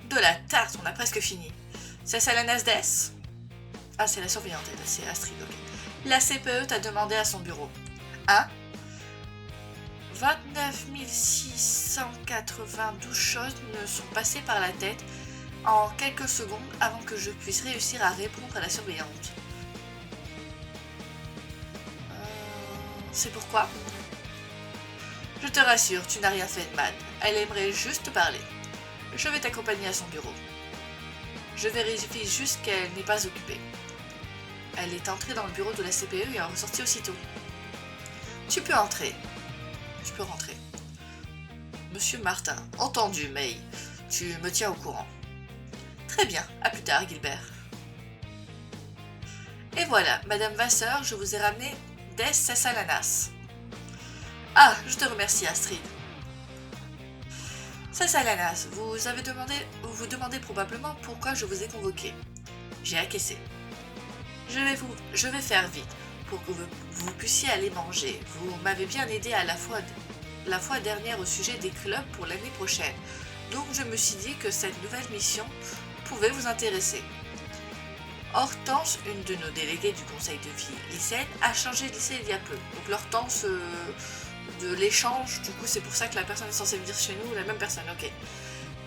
De la tarte, on a presque fini. C'est ça la Nasdaq? Ah, c'est la surveillante, c'est Astrid, ok. La CPE t'a demandé à son bureau. Hein? 29 692 choses me sont passées par la tête en quelques secondes avant que je puisse réussir à répondre à la surveillante. C'est pourquoi? Je te rassure, tu n'as rien fait de mal. Elle aimerait juste te parler. Je vais t'accompagner à son bureau. Je vérifie juste qu'elle n'est pas occupée. Elle est entrée dans le bureau de la CPE et est ressortie aussitôt. Tu peux entrer. Tu peux rentrer. Monsieur Martin, entendu, May. Tu me tiens au courant. Très bien, à plus tard, Gilbert. Et voilà, Madame Vasseur, je vous ai ramené des Sessalanas. Ah, je te remercie, Astrid. Sessalanas, vous vous demandez probablement pourquoi je vous ai convoqué. J'ai acquiescé. Je vais faire vite pour que vous puissiez aller manger. Vous m'avez bien aidé à la fois dernière au sujet des clubs pour l'année prochaine. Donc je me suis dit que cette nouvelle mission pouvait vous intéresser. Hortense, une de nos déléguées du conseil de vie lycéenne, a changé de lycée il y a peu. Donc l'Hortense de l'échange, du coup c'est pour ça que la personne est censée venir chez nous, la même personne, ok.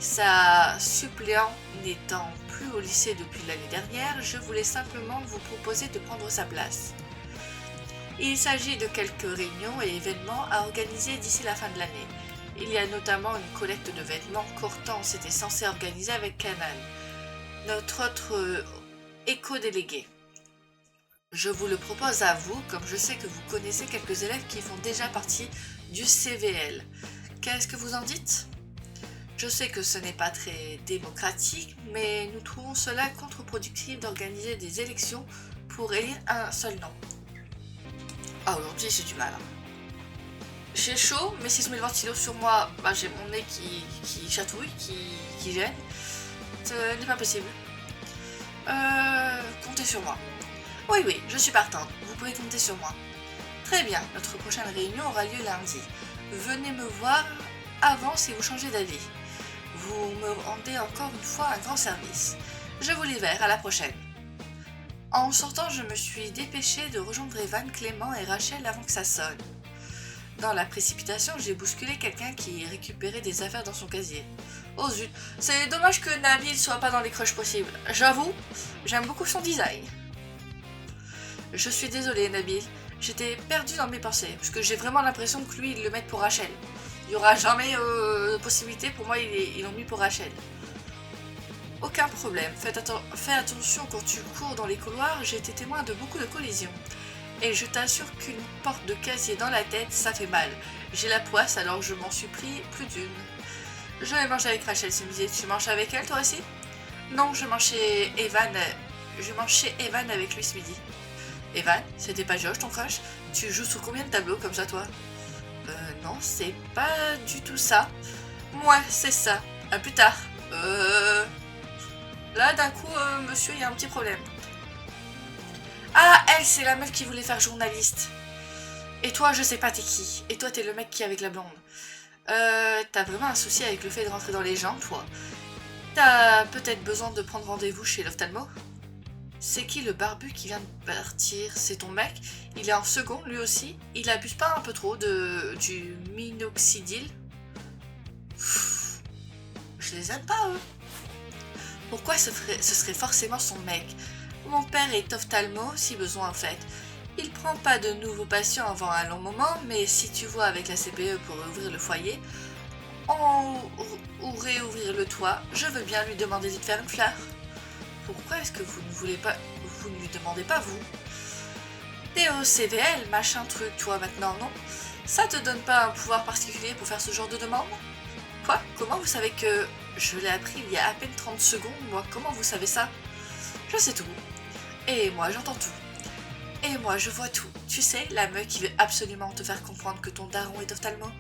Sa suppléant n'étant plus au lycée depuis l'année dernière, je voulais simplement vous proposer de prendre sa place. Il s'agit de quelques réunions et événements à organiser d'ici la fin de l'année. Il y a notamment une collecte de vêtements qu'Hortense était censée organiser avec Canal, notre autre éco-délégué. Je vous le propose à vous, comme je sais que vous connaissez quelques élèves qui font déjà partie du CVL. Qu'est-ce que vous en dites ? Je sais que ce n'est pas très démocratique, mais nous trouvons cela contre-productif d'organiser des élections pour élire un seul nom. Ah, aujourd'hui j'ai du mal. J'ai chaud, mais si je mets le ventilo sur moi, bah, j'ai mon nez qui chatouille, qui gêne. Ce n'est pas possible. Comptez sur moi. Oui, oui, je suis partante. Vous pouvez compter sur moi. Très bien, notre prochaine réunion aura lieu lundi. Venez me voir avant si vous changez d'avis. Vous me rendez encore une fois un grand service. Je vous libère, à la prochaine. En sortant, je me suis dépêchée de rejoindre Evan, Clément et Rachel avant que ça sonne. Dans la précipitation, j'ai bousculé quelqu'un qui récupérait des affaires dans son casier. Oh zut, c'est dommage que Nabil soit pas dans les crushs possibles. J'avoue, j'aime beaucoup son design. Je suis désolée, Nabil. J'étais perdue dans mes pensées, parce que j'ai vraiment l'impression que lui, il le met pour Rachel. Il n'y aura jamais de possibilité, pour moi, ils l'ont mis pour Rachel. Aucun problème, fais attention quand tu cours dans les couloirs, j'ai été témoin de beaucoup de collisions. Et je t'assure qu'une porte de casier dans la tête, ça fait mal. J'ai la poisse, alors je m'en suis pris plus d'une. Je vais manger avec Rachel ce midi. Tu manges avec elle, toi aussi? Non, je mange chez Evan. Je mange chez Evan avec lui ce midi. Evan, c'était pas Josh ton crush? Tu joues sur combien de tableaux comme ça, toi? Non, c'est pas du tout ça. Moi, c'est ça. À plus tard. Là, d'un coup, monsieur, il y a un petit problème. Ah, elle, c'est la meuf qui voulait faire journaliste. Et toi, je sais pas t'es qui. Et toi, t'es le mec qui est avec la blonde. T'as vraiment un souci avec le fait de rentrer dans les gens, toi. T'as peut-être besoin de prendre rendez-vous chez l'ophtalmo? C'est qui le barbu qui vient de partir? C'est ton mec? Il est en seconde, lui aussi? Il abuse pas un peu trop du minoxidil? Je les aime pas, eux. Pourquoi ce serait forcément son mec? Mon père est ophtalmo, si besoin en fait. Il prend pas de nouveaux patients avant un long moment, mais si tu vois avec la CPE pour ouvrir le foyer, ou réouvrir le toit, je veux bien lui demander de te faire une fleur. Pourquoi est-ce que vous ne lui demandez pas, vous? T'es au CVL, machin truc, toi, maintenant, non? Ça te donne pas un pouvoir particulier pour faire ce genre de demande? Quoi? Comment vous savez que... Je l'ai appris il y a à peine 30 secondes, moi. Comment vous savez ça? Je sais tout. Et moi, j'entends tout. Et moi, je vois tout. Tu sais, la meuf qui veut absolument te faire comprendre que ton daron est ophtalmo.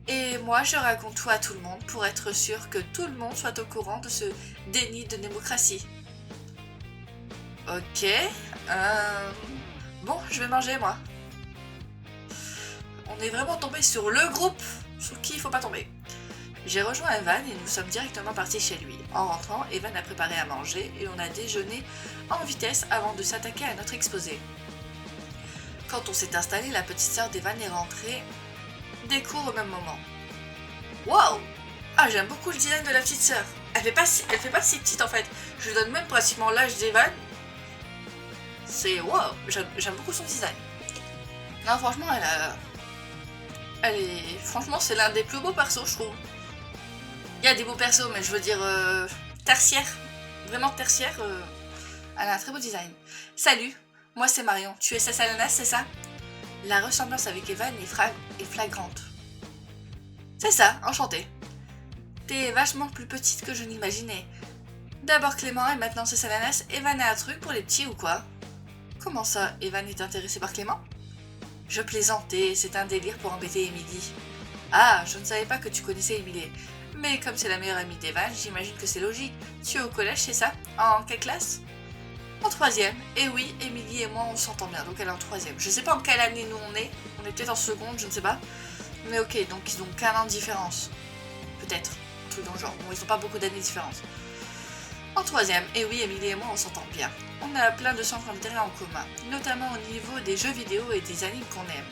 Et moi, je raconte tout à tout le monde pour être sûr que tout le monde soit au courant de ce déni de démocratie. Ok. Bon, je vais manger, moi. On est vraiment tombé sur le groupe sur qui il faut pas tomber. J'ai rejoint Evan et nous sommes directement partis chez lui. En rentrant, Evan a préparé à manger et on a déjeuné en vitesse avant de s'attaquer à notre exposé. Quand on s'est installé, la petite sœur d'Evan est rentrée des cours au même moment. Waouh! Ah, j'aime beaucoup le design de la petite sœur. Elle fait pas si petite en fait. Je lui donne même pratiquement l'âge d'Evan. C'est waouh! J'aime beaucoup son design. Non, franchement, franchement, c'est l'un des plus beaux persos, je trouve. Il y a des beaux persos, mais je veux dire tertiaire. Vraiment tertiaire. Elle a un très beau design. Salut, moi c'est Marion. Tu es Sassalanas, c'est ça? La ressemblance avec Evan est flagrante. C'est ça, enchantée. T'es vachement plus petite que je n'imaginais. D'abord Clément et maintenant Sassalanas. Evan a un truc pour les petits ou quoi? Comment ça, Evan est intéressé par Clément? Je plaisantais, c'est un délire pour embêter Émilie. Ah, je ne savais pas que tu connaissais Émilie. Mais comme c'est la meilleure amie d'Evan, j'imagine que c'est logique. Tu es au collège, c'est ça? En quelle classe? En 3e. Et oui, Émilie et moi, on s'entend bien, donc elle est en 3e. Je sais pas en quelle année nous on est peut-être en seconde, je ne sais pas. Mais ok, donc ils ont qu'un an de différence. Peut-être, un truc dans le genre. Bon, ils ont pas beaucoup d'années de différence. En 3e, et oui, Émilie et moi, on s'entend bien. On a plein de centres d'intérêt en commun, notamment au niveau des jeux vidéo et des animes qu'on aime.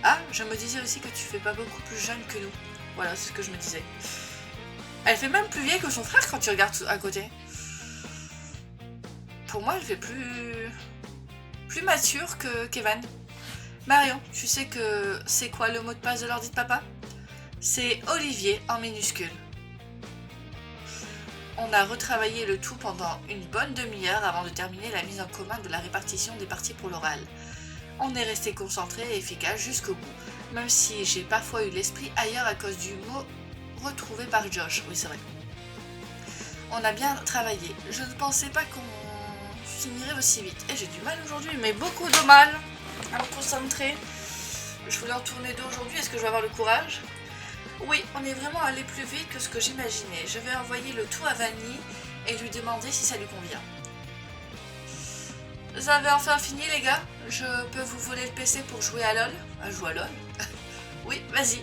Ah, je me disais aussi que tu fais pas beaucoup plus jeune que nous. Voilà, c'est ce que je me disais. Elle fait même plus vieille que son frère quand tu regardes à côté. Pour moi, elle fait plus mature qu'Evan. Marion, tu sais que c'est quoi le mot de passe de l'ordi de papa? C'est Olivier en minuscule. On a retravaillé le tout pendant une bonne demi-heure avant de terminer la mise en commun de la répartition des parties pour l'oral. On est resté concentré et efficace jusqu'au bout, même si j'ai parfois eu l'esprit ailleurs à cause du mot retrouvé par Josh. Oui, c'est vrai. On a bien travaillé. Je ne pensais pas qu'on finirait aussi vite. Et j'ai du mal aujourd'hui, mais beaucoup de mal à me concentrer. Je voulais en tourner deux aujourd'hui. Est-ce que je vais avoir le courage? Oui, on est vraiment allé plus vite que ce que j'imaginais. Je vais envoyer le tout à Vanny et lui demander si ça lui convient. Vous avez enfin fini les gars? Je peux vous voler le PC pour jouer à LoL? À jouer à LoL? Oui, vas-y.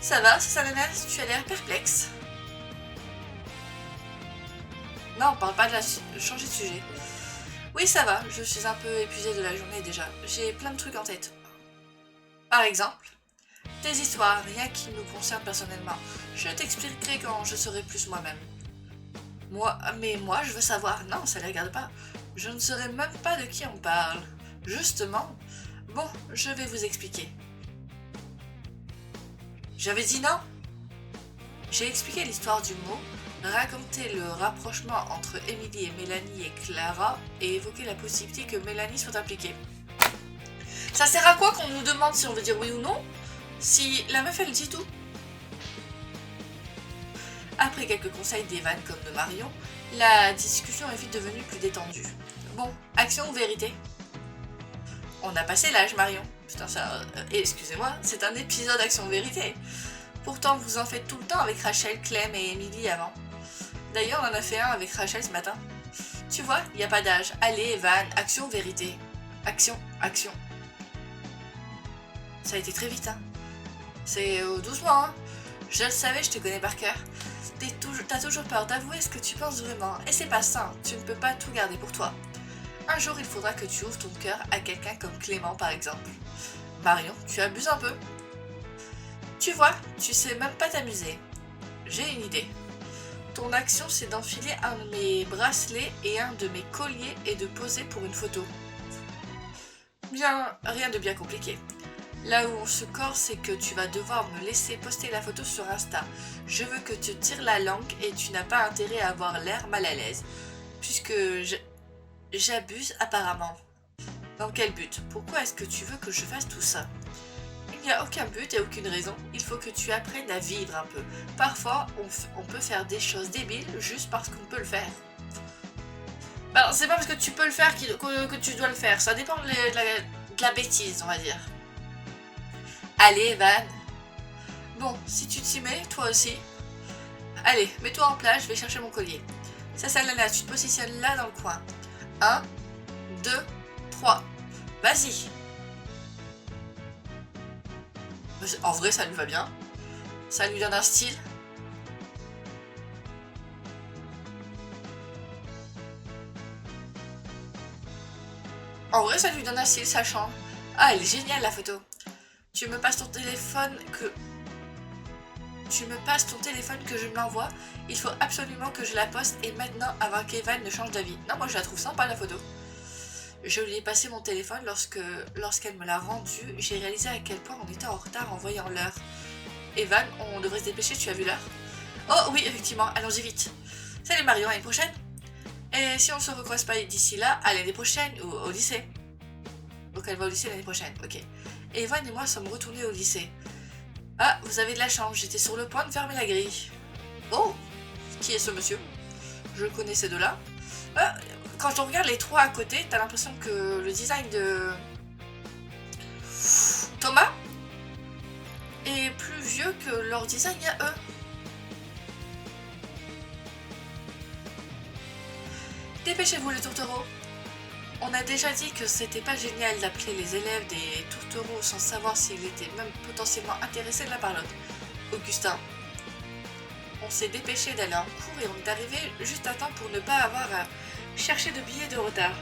Ça va, c'est ça Nanas? Tu as l'air perplexe. Non, on parle pas de changer de sujet. Oui, ça va, je suis un peu épuisée de la journée déjà. J'ai plein de trucs en tête. Par exemple, des histoires, rien qui nous concerne personnellement. Je t'expliquerai quand je serai plus moi-même. Mais moi, je veux savoir. Non, ça ne les regarde pas. Je ne saurais même pas de qui on parle. Justement. Bon, je vais vous expliquer. J'avais dit non? J'ai expliqué l'histoire du mot, raconté le rapprochement entre Emily et Mélanie et Clara et évoqué la possibilité que Mélanie soit impliquée. Ça sert à quoi qu'on nous demande si on veut dire oui ou non? Si la meuf elle dit tout? Après quelques conseils d'Evan comme de Marion, la discussion est vite devenue plus détendue. Bon, action ou vérité? On a passé l'âge, Marion. Putain, excusez-moi, c'est un épisode action-vérité. Pourtant, vous en faites tout le temps avec Rachel, Clem et Emily avant. D'ailleurs, on en a fait un avec Rachel ce matin. Tu vois, il n'y a pas d'âge. Allez, Evan, action, vérité. Action, action. Ça a été très vite, hein. C'est doucement, hein. Je le savais, je te connais par cœur. T'as toujours peur d'avouer ce que tu penses vraiment. Et c'est pas ça, tu ne peux pas tout garder pour toi. Un jour, il faudra que tu ouvres ton cœur à quelqu'un comme Clément, par exemple. Marion, tu abuses un peu. Tu vois, tu sais même pas t'amuser. J'ai une idée. Ton action, c'est d'enfiler un de mes bracelets et un de mes colliers et de poser pour une photo. Bien, rien de bien compliqué. Là où on se corse, c'est que tu vas devoir me laisser poster la photo sur Insta. Je veux que tu tires la langue et tu n'as pas intérêt à avoir l'air mal à l'aise. Puisque j'abuse apparemment. Dans quel but? Pourquoi est-ce que tu veux que je fasse tout ça? Il n'y a aucun but et aucune raison. Il faut que tu apprennes à vivre un peu. Parfois, on peut faire des choses débiles juste parce qu'on peut le faire. Ben, c'est pas parce que tu peux le faire que tu dois le faire. Ça dépend de la bêtise, on va dire. Allez, Van. Bon, si tu t'y mets, toi aussi. Allez, mets-toi en place, je vais chercher mon collier. Ça, là, tu te positionnes là dans le coin. 1, 2, 3. Vas-y. En vrai, ça lui va bien. Ça lui donne un style. En vrai, ça lui donne un style, ça change. Ah, elle est géniale, la photo. Tu me passes ton téléphone que je me l'envoie. Il faut absolument que je la poste et maintenant avant qu'Evan ne change d'avis. Non, moi je la trouve sympa la photo. Je lui ai passé mon téléphone lorsqu'elle me l'a rendu. J'ai réalisé à quel point on était en retard en voyant l'heure. Evan, on devrait se dépêcher, tu as vu l'heure? Oh oui, effectivement, allons-y vite. Salut Marion, à l'année prochaine. Et si on se recroise pas d'ici là, à l'année prochaine ou au lycée? Donc elle va au lycée l'année prochaine, ok. Evan et moi sommes retournés au lycée. Ah, vous avez de la chance, j'étais sur le point de fermer la grille. Oh, qui est ce monsieur? Je connais ces deux-là. Quand on regarde les trois à côté, t'as l'impression que le design de Thomas est plus vieux que leur design à eux. Dépêchez-vous les tourtereaux. On a déjà dit que c'était pas génial d'appeler les élèves des tourtereaux sans savoir s'ils étaient même potentiellement intéressés l'un par l'autre. Augustin. On s'est dépêché d'aller en cours et on est arrivé juste à temps pour ne pas avoir à chercher de billets de retard.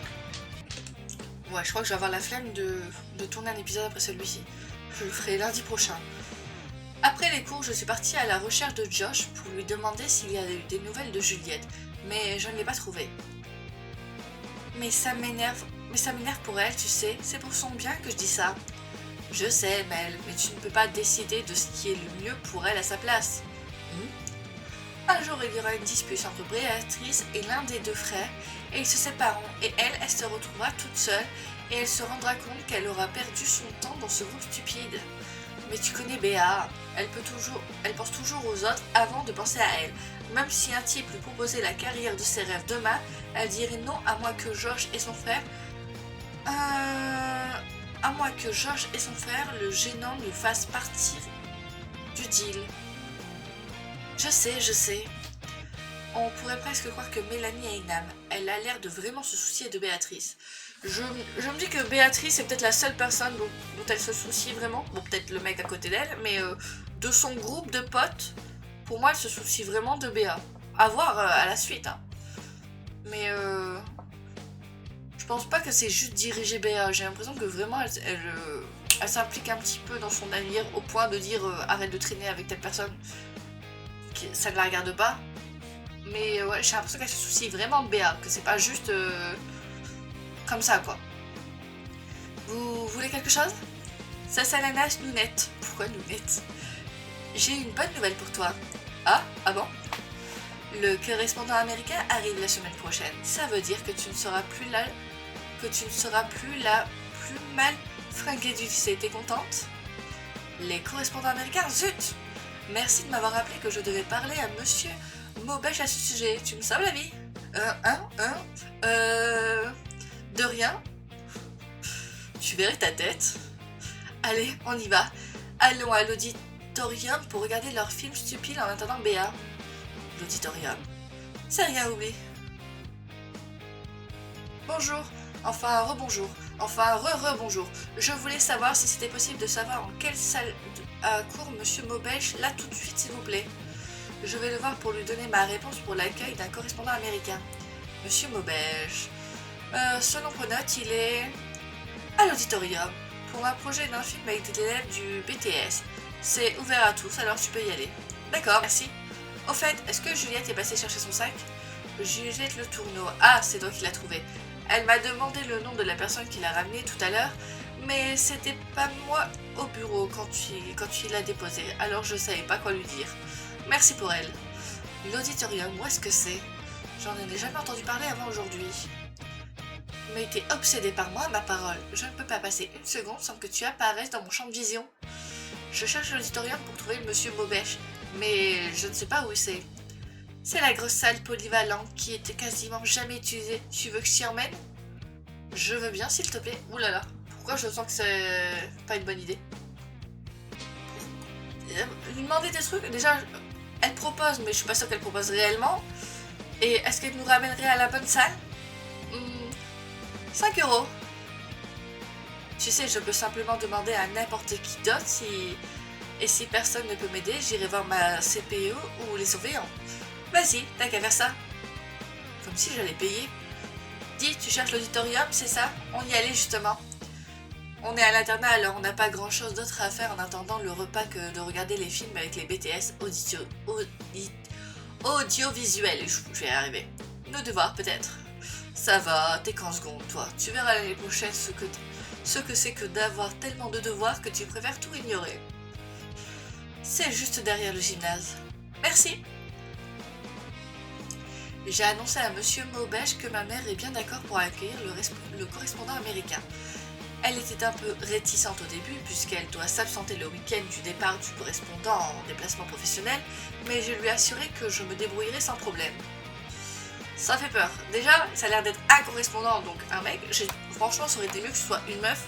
Ouais, je crois que je vais avoir la flemme de tourner un épisode après celui-ci. Je le ferai lundi prochain. Après les cours, je suis partie à la recherche de Josh pour lui demander s'il y avait eu des nouvelles de Juliette, mais je ne l'ai pas trouvée. Mais ça m'énerve pour elle, tu sais, c'est pour son bien que je dis ça. Je sais, Mel, mais tu ne peux pas décider de ce qui est le mieux pour elle à sa place. Un jour, il y aura une dispute entre Béatrice et l'un des deux frères, et ils se sépareront, et elle se retrouvera toute seule, et elle se rendra compte qu'elle aura perdu son temps dans ce groupe stupide. Mais tu connais Béa, elle pense toujours aux autres avant de penser à elle. Même si un type lui proposait la carrière de ses rêves demain, elle dirait non à moins que George et son frère... À moins que George et son frère, le gênant, lui fassent partir du deal. Je sais. On pourrait presque croire que Mélanie a une âme. Elle a l'air de vraiment se soucier de Béatrice. Je me dis que Béatrice est peut-être la seule personne dont elle se soucie vraiment. Bon, peut-être le mec à côté d'elle, mais de son groupe de potes, pour moi, elle se soucie vraiment de Béa. À voir à la suite, hein. Mais je pense pas que c'est juste diriger Béa. J'ai l'impression que vraiment, elle s'implique un petit peu dans son avenir au point de dire arrête de traîner avec telle personne. Ça ne la regarde pas. Mais ouais, j'ai l'impression qu'elle se soucie vraiment de Béa, que c'est pas juste comme ça quoi. Vous voulez quelque chose? Ça s'ananas Nounette. Pourquoi Nounette? J'ai une bonne nouvelle pour toi. Ah bon? Le correspondant américain arrive la semaine prochaine. Ça veut dire que tu ne seras plus là, plus mal fringuée du lycée. T'es contente? Les correspondants américains, zut! Merci de m'avoir rappelé que je devais parler à monsieur Maubèche à ce sujet. Tu me sauves la vie? De rien. Tu verrais ta tête. Allez, on y va. Allons à l'auditorium pour regarder leur film stupide en attendant Béa. L'auditorium. C'est rien, oublie. Bonjour. Enfin, rebonjour. Enfin, re-bonjour. Je voulais savoir si c'était possible de savoir en quelle salle court monsieur Maubèche, là tout de suite, s'il vous plaît. Je vais le voir pour lui donner ma réponse pour l'accueil d'un correspondant américain. Monsieur Maubèche. Selon Pronote, il est à l'auditorium pour un projet d'un film avec des élèves du BTS. C'est ouvert à tous, alors tu peux y aller. D'accord, merci. Au fait, est-ce que Juliette est passée chercher son sac? Juliette Le Tourneau. Ah, c'est toi qui l'as trouvé. Elle m'a demandé le nom de la personne qui l'a ramené tout à l'heure, mais c'était pas moi au bureau quand tu l'as déposé, alors je savais pas quoi lui dire. Merci pour elle. L'auditorium, où est-ce que c'est? J'en ai jamais entendu parler avant aujourd'hui. Mais t'es obsédé par moi, ma parole. Je ne peux pas passer une seconde sans que tu apparaisses dans mon champ de vision. Je cherche l'auditorium pour trouver monsieur Maubèche, mais je ne sais pas où c'est. C'est la grosse salle polyvalente qui était quasiment jamais utilisée. Tu veux que je t'y emmène? Je veux bien, s'il te plaît. Ouh là là, pourquoi je sens que c'est pas une bonne idée? Lui demander des trucs, déjà, elle propose, mais je suis pas sûre qu'elle propose réellement. Et est-ce qu'elle nous ramènerait à la bonne salle? 5 €. Tu sais, je peux simplement demander à n'importe qui d'autre et si personne ne peut m'aider, j'irai voir ma CPE ou les surveillants. Vas-y, t'as qu'à faire ça. Comme si j'allais payer. Dis, tu cherches l'auditorium, c'est ça? On y allait justement. On est à l'internat, alors on n'a pas grand chose d'autre à faire en attendant le repas que de regarder les films avec les BTS audiovisuels. Je vais y arriver. Nos devoirs, peut-être. Ça va, t'es qu'en seconde, toi. Tu verras l'année prochaine ce que c'est que d'avoir tellement de devoirs que tu préfères tout ignorer. C'est juste derrière le gymnase. Merci. J'ai annoncé à monsieur Maubèche que ma mère est bien d'accord pour accueillir le correspondant américain. Elle était un peu réticente au début puisqu'elle doit s'absenter le week-end du départ du correspondant en déplacement professionnel, mais je lui ai assuré que je me débrouillerais sans problème. Ça fait peur. Déjà, ça a l'air d'être un correspondant, donc un mec. Franchement, ça aurait été mieux que ce soit une meuf.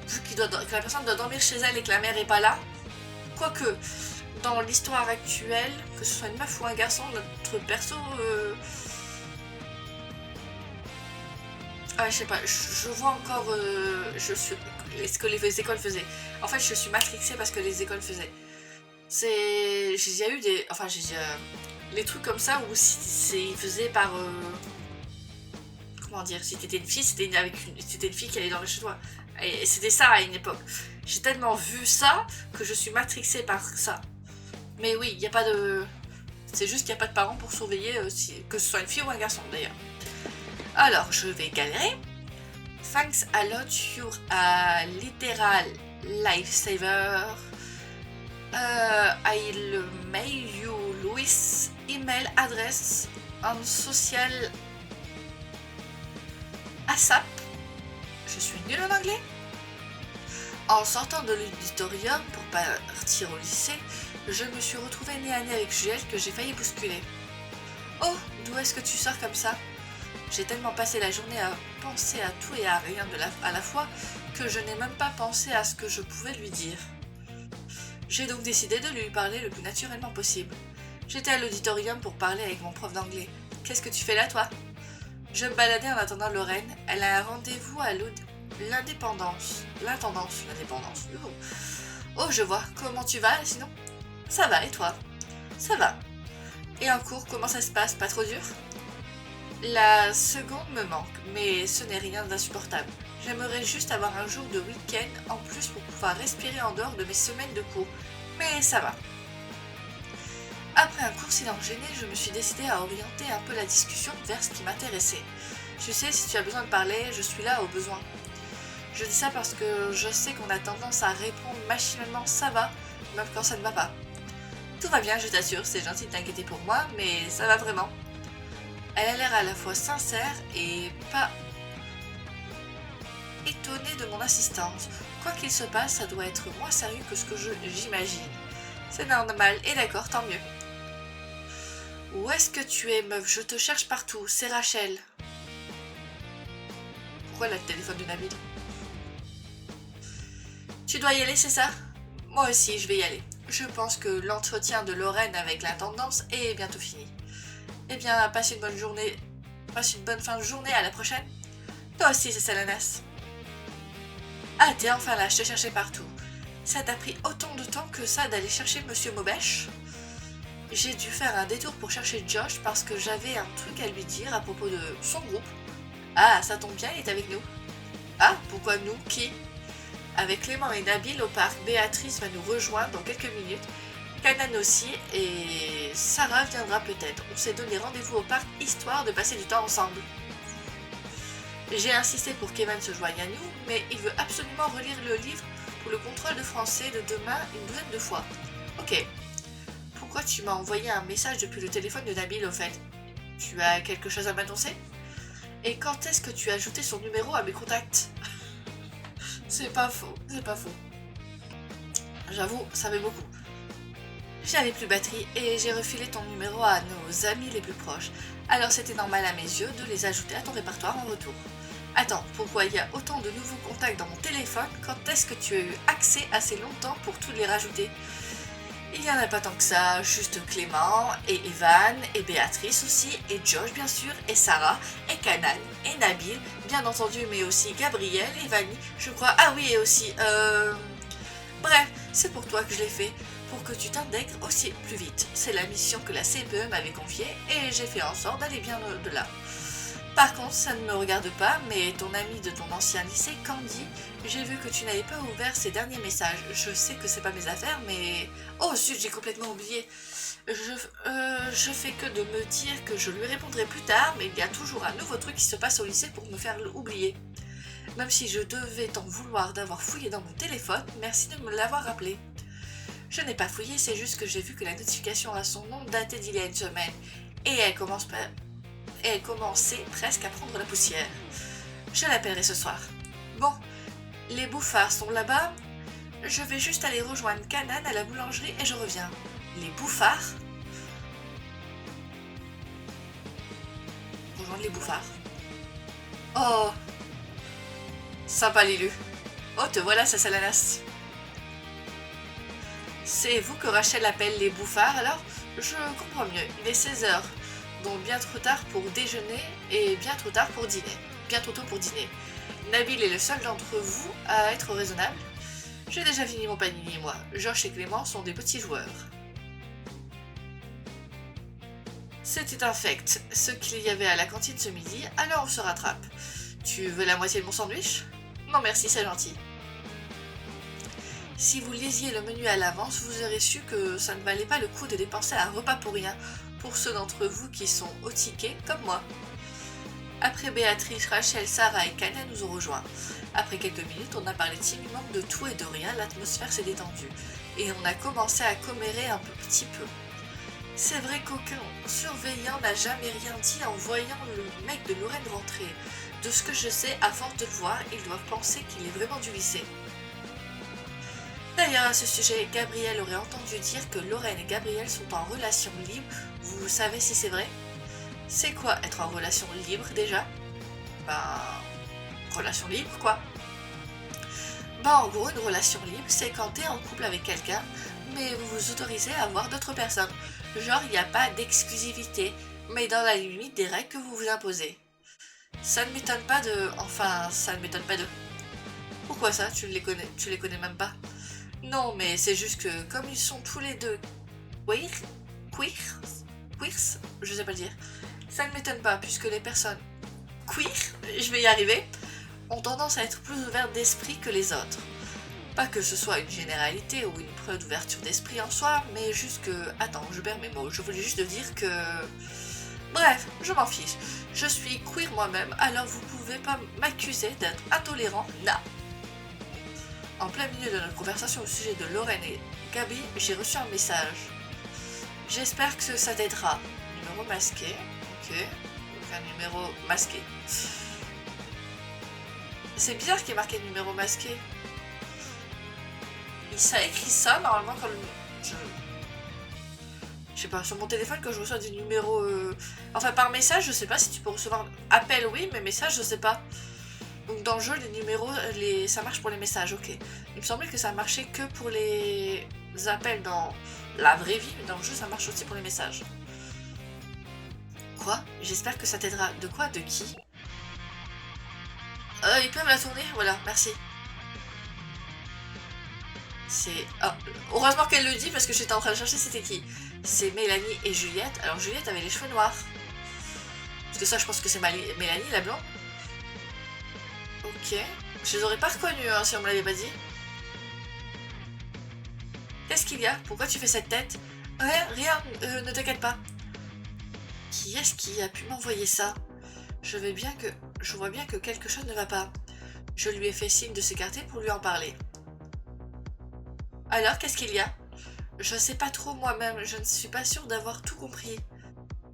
Vu que la personne doit dormir chez elle et que la mère est pas là. Quoique, dans l'histoire actuelle, que ce soit une meuf ou un garçon, notre perso... Ah, je sais pas, je vois encore ce que les écoles faisaient. En fait, je suis matrixée parce que les écoles faisaient. J'ai déjà eu des... Enfin, j'ai déjà... Les trucs comme ça où ils faisaient par... Comment dire? Si t'étais une fille, c'était une fille qui allait dormir chez toi. Et c'était ça à une époque. J'ai tellement vu ça que je suis matrixée par ça. Mais oui, il n'y a pas de... C'est juste qu'il n'y a pas de parents pour surveiller que ce soit une fille ou un garçon d'ailleurs. Alors, je vais galérer. Thanks a lot, you're a literal lifesaver. I'll mail you Louis email address en social ASAP. Je suis nulle en anglais. En sortant de l'auditorium pour partir au lycée, je me suis retrouvée nez à nez avec Juliette que j'ai failli bousculer. Oh, d'où est-ce que tu sors comme ça? J'ai tellement passé la journée à penser à tout et à rien à la fois que je n'ai même pas pensé à ce que je pouvais lui dire. J'ai donc décidé de lui parler le plus naturellement possible. J'étais à l'auditorium pour parler avec mon prof d'anglais. Qu'est-ce que tu fais là, toi? Je me baladais en attendant Lorraine. Elle a un rendez-vous à l'indépendance. L'indépendance. Oh, je vois. Comment tu vas, sinon? Ça va, et toi? Ça va. Et en cours, comment ça se passe? Pas trop dur? La seconde me manque, mais ce n'est rien d'insupportable. J'aimerais juste avoir un jour de week-end en plus pour pouvoir respirer en dehors de mes semaines de cours. Mais ça va. Après un court silence gêné, je me suis décidée à orienter un peu la discussion vers ce qui m'intéressait. Tu sais, si tu as besoin de parler, je suis là au besoin. Je dis ça parce que je sais qu'on a tendance à répondre machinalement ça va, même quand ça ne va pas. Tout va bien, je t'assure, c'est gentil de t'inquiéter pour moi, mais ça va vraiment. Elle a l'air à la fois sincère et pas étonnée de mon insistance. Quoi qu'il se passe, ça doit être moins sérieux que ce que j'imagine. C'est normal, et d'accord, tant mieux. Où est-ce que tu es, meuf? Je te cherche partout, c'est Rachel. Pourquoi le téléphone de Nabil? Tu dois y aller, c'est ça? Moi aussi, je vais y aller. Je pense que l'entretien de Lorraine avec l'intendance est bientôt fini. Eh bien, passe une bonne journée. Passe une bonne fin de journée, à la prochaine. Toi aussi, c'est Salanas. Ah, t'es enfin là, je te cherchais partout. Ça t'a pris autant de temps que ça d'aller chercher Monsieur Maubèche? J'ai dû faire un détour pour chercher Josh parce que j'avais un truc à lui dire à propos de son groupe. Ah, ça tombe bien, il est avec nous. Ah, pourquoi nous? Qui? Avec Clément et Nabil au parc, Béatrice va nous rejoindre dans quelques minutes. Kanan aussi, et Sarah viendra peut-être. On s'est donné rendez-vous au parc histoire de passer du temps ensemble. J'ai insisté pour qu'Evan se joigne à nous, mais il veut absolument relire le livre pour le contrôle de français de demain une douzaine de fois. Ok. Pourquoi tu m'as envoyé un message depuis le téléphone de Nabil au fait? Tu as quelque chose à m'annoncer? Et quand est-ce que tu as ajouté son numéro à mes contacts? C'est pas faux, c'est pas faux. J'avoue, ça fait beaucoup. J'avais plus batterie et j'ai refilé ton numéro à nos amis les plus proches. Alors c'était normal à mes yeux de les ajouter à ton répertoire en retour. Attends, pourquoi il y a autant de nouveaux contacts dans mon téléphone? Quand est-ce que tu as eu accès assez longtemps pour tous les rajouter? Il n'y en a pas tant que ça, juste Clément, et Evan, et Béatrice aussi, et Josh bien sûr, et Sarah, et Kanan, et Nabil, bien entendu, mais aussi Gabriel, et Vanny, je crois, ah oui, et aussi, Bref, c'est pour toi que je l'ai fait, pour que tu t'intègres aussi plus vite. C'est la mission que la CPE m'avait confiée, et j'ai fait en sorte d'aller bien au-delà. Par contre, ça ne me regarde pas, mais ton ami de ton ancien lycée, Candy, j'ai vu que tu n'avais pas ouvert ses derniers messages. Je sais que c'est pas mes affaires, mais... Oh zut, j'ai complètement oublié. Je fais que de me dire que je lui répondrai plus tard, mais il y a toujours un nouveau truc qui se passe au lycée pour me faire oublier. Même si je devais t'en vouloir d'avoir fouillé dans mon téléphone, merci de me l'avoir rappelé. Je n'ai pas fouillé, c'est juste que j'ai vu que la notification à son nom datait d'il y a une semaine, et elle commençait presque à prendre la poussière. Je l'appellerai ce soir. Bon, les bouffards sont là-bas. Je vais juste aller rejoindre Kanan à la boulangerie et je reviens. Les bouffards? Rejoindre les bouffards. Oh, sympa l'élu. Oh, te voilà, ça Salanas. C'est vous que Rachel appelle les bouffards, alors? Je comprends mieux, il est 16h. Donc bien trop tard pour déjeuner et bien trop tard pour dîner. Bien trop tôt pour dîner. Nabil est le seul d'entre vous à être raisonnable. J'ai déjà fini mon panini, moi. Josh et Clément sont des petits joueurs. C'était infect, ce qu'il y avait à la cantine ce midi, alors on se rattrape. Tu veux la moitié de mon sandwich? Non merci, c'est gentil. Si vous lisiez le menu à l'avance, vous aurez su que ça ne valait pas le coup de dépenser un repas pour rien, pour ceux d'entre vous qui sont au ticket, comme moi. Après Béatrice, Rachel, Sarah et Kana nous ont rejoints. Après quelques minutes, on a parlé timidement de tout et de rien, l'atmosphère s'est détendue. Et on a commencé à commérer un petit peu. C'est vrai qu'aucun surveillant n'a jamais rien dit en voyant le mec de Lorraine rentrer. De ce que je sais, à force de le voir, ils doivent penser qu'il est vraiment du lycée. D'ailleurs, à ce sujet, Gabriel aurait entendu dire que Lorraine et Gabriel sont en relation libre. Vous savez si c'est vrai? C'est quoi être en relation libre déjà? Relation libre quoi. En gros, une relation libre, c'est quand t'es en couple avec quelqu'un, mais vous vous autorisez à voir d'autres personnes. Genre, il n'y a pas d'exclusivité, mais dans la limite des règles que vous vous imposez. Ça ne m'étonne pas de... Enfin, ça ne m'étonne pas de... Pourquoi ça? Tu les connais même pas? Non, mais c'est juste que comme ils sont tous les deux queers, je sais pas le dire, ça ne m'étonne pas puisque les personnes queer, je vais y arriver, ont tendance à être plus ouvertes d'esprit que les autres. Pas que ce soit une généralité ou une preuve d'ouverture d'esprit en soi, mais juste que... Attends, je perds mes mots, je voulais juste dire que... Bref, je m'en fiche. Je suis queer moi-même, alors vous pouvez pas m'accuser d'être intolérant, là. En plein milieu de notre conversation au sujet de Lorraine et Gabi, j'ai reçu un message. J'espère que ça t'aidera. Numéro masqué, ok. Donc un numéro masqué. C'est bizarre qu'il y ait marqué numéro masqué. Ça écrit ça normalement quand je sais pas, sur mon téléphone quand je reçois des numéros... Enfin par message, je sais pas si tu peux recevoir... Appel oui, mais message je sais pas. Donc dans le jeu, les numéros, ça marche pour les messages, ok. Il me semblait que ça marchait que pour les appels dans la vraie vie, mais dans le jeu ça marche aussi pour les messages. Quoi? J'espère que ça t'aidera. De quoi? De qui? Ils peuvent la tourner? Voilà, merci. C'est... Ah, heureusement qu'elle le dit parce que j'étais en train de chercher c'était qui. C'est Mélanie et Juliette. Alors Juliette avait les cheveux noirs. Parce que ça je pense que c'est Mélanie la blonde. Ok. Je les aurais pas reconnus hein, si on me l'avait pas dit. Qu'est-ce qu'il y a? Pourquoi tu fais cette tête? Rien, ne t'inquiète pas. Qui est-ce qui a pu m'envoyer ça? Je vois bien que quelque chose ne va pas. Je lui ai fait signe de s'écarter pour lui en parler. Alors, qu'est-ce qu'il y a? Je sais pas trop moi-même, je ne suis pas sûre d'avoir tout compris.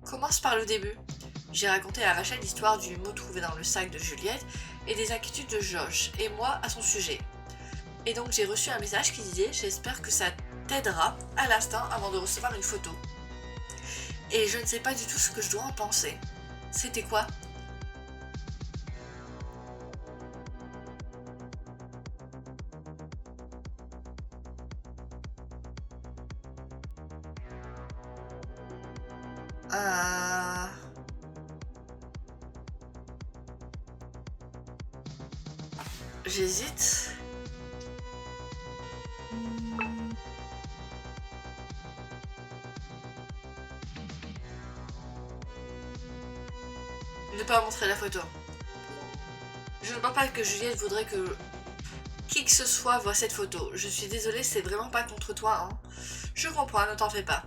Commence par le début. J'ai raconté à Rachel l'histoire du mot trouvé dans le sac de Juliette et des inquiétudes de Josh et moi à son sujet. Et donc j'ai reçu un message qui disait « J'espère que ça t'aidera à l'instant avant de recevoir une photo. » Et je ne sais pas du tout ce que je dois en penser. C'était quoi? J'hésite. Ne pas montrer la photo. Je ne pense pas que Juliette voudrait que qui que ce soit voit cette photo. Je suis désolée, c'est vraiment pas contre toi, hein. Je comprends, ne t'en fais pas.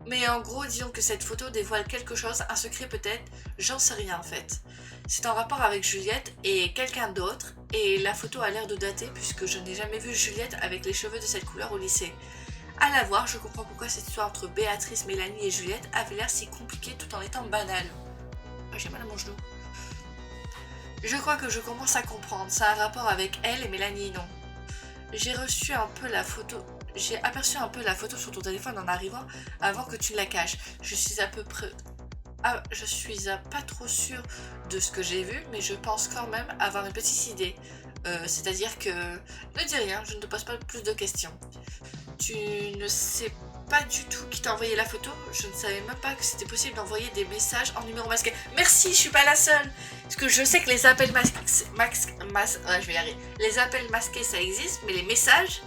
Mais en gros, disons que cette photo dévoile quelque chose, un secret peut-être, j'en sais rien en fait. C'est en rapport avec Juliette et quelqu'un d'autre, et la photo a l'air de dater puisque je n'ai jamais vu Juliette avec les cheveux de cette couleur au lycée. À la voir, je comprends pourquoi cette histoire entre Béatrice, Mélanie et Juliette avait l'air si compliquée tout en étant banale. Oh, j'ai mal à mon genou. Je crois que je commence à comprendre, ça a un rapport avec elle et Mélanie, non. J'ai aperçu un peu la photo sur ton téléphone en arrivant avant que tu la caches. Je suis pas trop sûre de ce que j'ai vu, mais je pense quand même avoir une petite idée. C'est-à-dire que... Ne dis rien, je ne te pose pas plus de questions. Tu ne sais pas du tout qui t'a envoyé la photo. Je ne savais même pas que c'était possible d'envoyer des messages en numéro masqué. Merci, je suis pas la seule. Parce que je sais que les appels masqués... je vais y arriver. Les appels masqués, ça existe, mais les messages,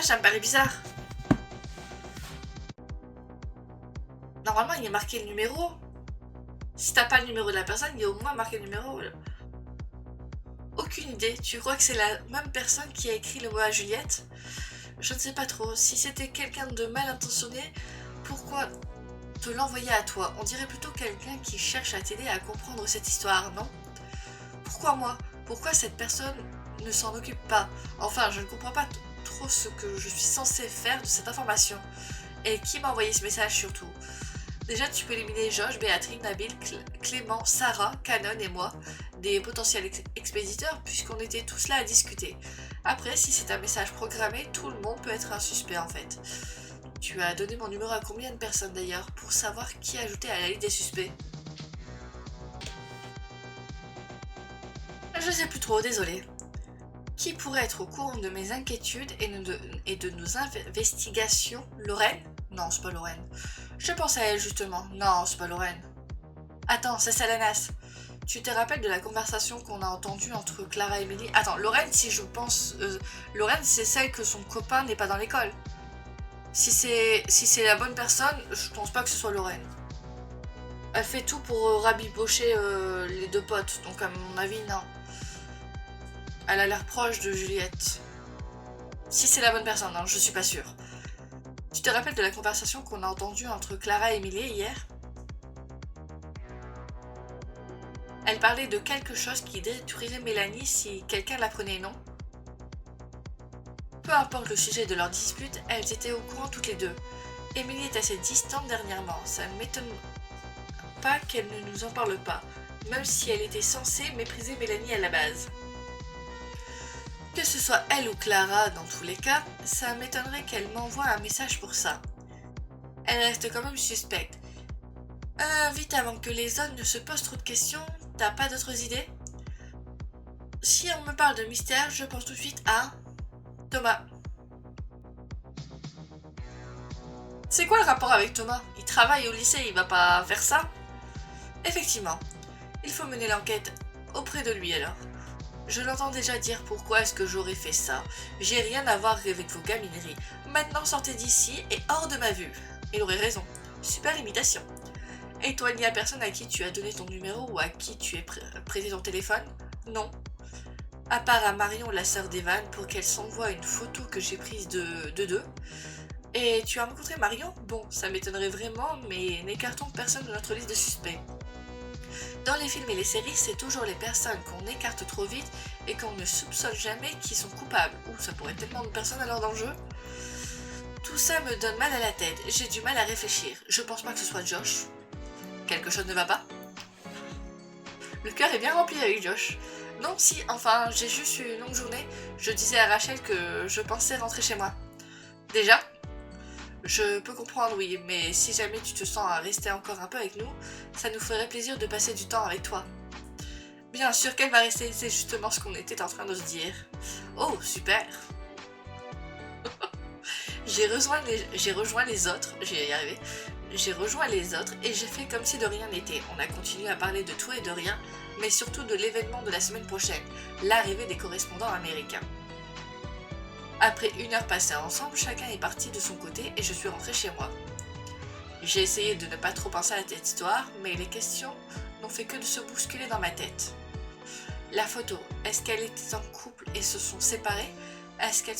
ça me paraît bizarre. Normalement, il y a marqué le numéro. Si t'as pas le numéro de la personne, il y a au moins marqué le numéro. Aucune idée. Tu crois que c'est la même personne qui a écrit le mot à Juliette? Je ne sais pas trop. Si c'était quelqu'un de mal intentionné, pourquoi te l'envoyer à toi? On dirait plutôt quelqu'un qui cherche à t'aider à comprendre cette histoire, non? Pourquoi moi? Pourquoi cette personne ne s'en occupe pas? Enfin, je ne comprends pas trop ce que je suis censée faire de cette information. Et qui m'a envoyé ce message surtout? Déjà, tu peux éliminer Josh, Béatrice, Nabil, Clément, Sarah, Canon et moi, des potentiels expéditeurs, puisqu'on était tous là à discuter. Après, si c'est un message programmé, tout le monde peut être un suspect en fait. Tu as donné mon numéro à combien de personnes d'ailleurs, pour savoir qui ajouter à la liste des suspects? Je sais plus trop, désolé. Qui pourrait être au courant de mes inquiétudes et de nos investigations? Lorraine? Non, c'est pas Lorraine. Je pense à elle justement. Non, c'est pas Lorraine. Attends, c'est Selenas. Tu te rappelles de la conversation qu'on a entendue entre Clara et Emily? Attends, Lorraine, si je pense... Lorraine, c'est celle que son copain n'est pas dans l'école. Si c'est la bonne personne, je pense pas que ce soit Lorraine. Elle fait tout pour rabibocher les deux potes, donc à mon avis, non. Elle a l'air proche de Juliette. Si c'est la bonne personne, hein, je suis pas sûre. Tu te rappelles de la conversation qu'on a entendue entre Clara et Emily hier? Elle parlait de quelque chose qui détruirait Mélanie si quelqu'un l'apprenait, non? Peu importe le sujet de leur dispute, elles étaient au courant toutes les deux. Emily est assez distante dernièrement, ça ne m'étonne pas qu'elle ne nous en parle pas, même si elle était censée mépriser Mélanie à la base. Que ce soit elle ou Clara, dans tous les cas, ça m'étonnerait qu'elle m'envoie un message pour ça. Elle reste quand même suspecte. Vite avant que les autres ne se posent trop de questions, t'as pas d'autres idées? Si on me parle de mystère, je pense tout de suite à... Thomas. C'est quoi le rapport avec Thomas? Il travaille au lycée, il va pas faire ça? Effectivement, il faut mener l'enquête auprès de lui alors. Je l'entends déjà dire pourquoi est-ce que j'aurais fait ça. J'ai rien à voir avec vos gamineries. Maintenant sortez d'ici et hors de ma vue. Il aurait raison. Super imitation. Et toi, il n'y a personne à qui tu as donné ton numéro ou à qui tu es prêté ton téléphone? Non. À part à Marion, la sœur d'Evan, pour qu'elle s'envoie une photo que j'ai prise de deux. Et tu as rencontré Marion? Bon, ça m'étonnerait vraiment, mais n'écartons personne de notre liste de suspects. Dans les films et les séries, c'est toujours les personnes qu'on écarte trop vite et qu'on ne soupçonne jamais qui sont coupables. Ouh, ça pourrait être tellement de personnes alors dans le jeu. Tout ça me donne mal à la tête, j'ai du mal à réfléchir. Je pense pas que ce soit Josh. Quelque chose ne va pas? Le cœur est bien rempli avec Josh. Non, si, enfin, j'ai juste eu une longue journée. Je disais à Rachel que je pensais rentrer chez moi. Déjà? Je peux comprendre, oui, mais si jamais tu te sens à rester encore un peu avec nous, ça nous ferait plaisir de passer du temps avec toi. Bien sûr qu'elle va rester, c'est justement ce qu'on était en train de se dire. Oh, super! J'ai rejoint les autres, j'y ai arrivé. J'ai rejoint les autres et j'ai fait comme si de rien n'était. On a continué à parler de tout et de rien, mais surtout de l'événement de la semaine prochaine, l'arrivée des correspondants américains. Après 1 heure passée ensemble, chacun est parti de son côté et je suis rentrée chez moi. J'ai essayé de ne pas trop penser à cette histoire, mais les questions n'ont fait que de se bousculer dans ma tête. La photo, est-ce qu'elles étaient en couple et se sont séparées? Est-ce qu'elles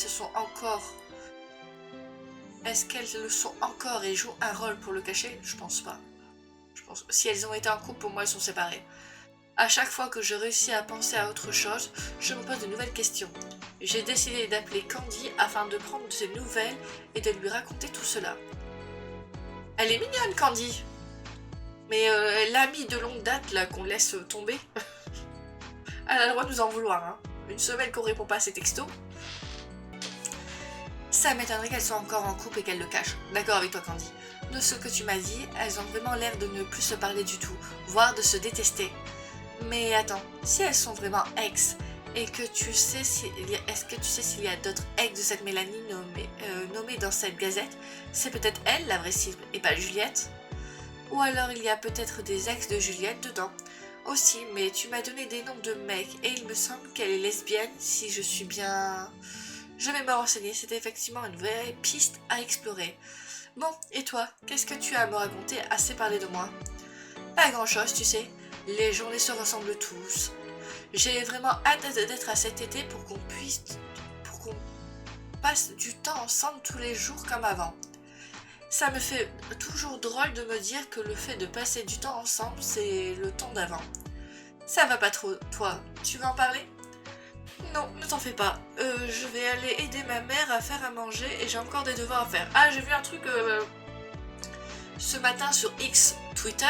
le sont encore et jouent un rôle pour le cacher? Je pense pas. Si elles ont été en couple, pour moi elles sont séparées. À chaque fois que je réussis à penser à autre chose, je me pose de nouvelles questions. J'ai décidé d'appeler Candy afin de prendre de ses nouvelles et de lui raconter tout cela. Elle est mignonne, Candy. Mais l'amie de longue date là qu'on laisse tomber, elle a le droit de nous en vouloir. Hein. Une semaine qu'on répond pas à ses textos. Ça m'étonnerait qu'elles soient encore en couple et qu'elles le cachent. D'accord avec toi, Candy. De ce que tu m'as dit, elles ont vraiment l'air de ne plus se parler du tout, voire de se détester. Mais attends, si elles sont vraiment ex, et que tu sais est-ce que tu sais s'il y a d'autres ex de cette Mélanie nommée dans cette gazette? C'est peut-être elle la vraie cible, et pas Juliette? Ou alors il y a peut-être des ex de Juliette dedans? Aussi, mais tu m'as donné des noms de mecs, et il me semble qu'elle est lesbienne, si je suis bien... Je vais me renseigner, c'est effectivement une vraie piste à explorer. Bon, et toi, qu'est-ce que tu as à me raconter assez parler de moi? Pas grand-chose, tu sais. Les journées se ressemblent tous. J'ai vraiment hâte d'être à cet été pour qu'on passe du temps ensemble tous les jours comme avant. Ça me fait toujours drôle de me dire que le fait de passer du temps ensemble, c'est le temps d'avant. Ça va pas trop, toi, tu veux en parler? Non, ne t'en fais pas. Je vais aller aider ma mère à faire à manger et j'ai encore des devoirs à faire. Ah, j'ai vu un truc ce matin sur X, Twitter.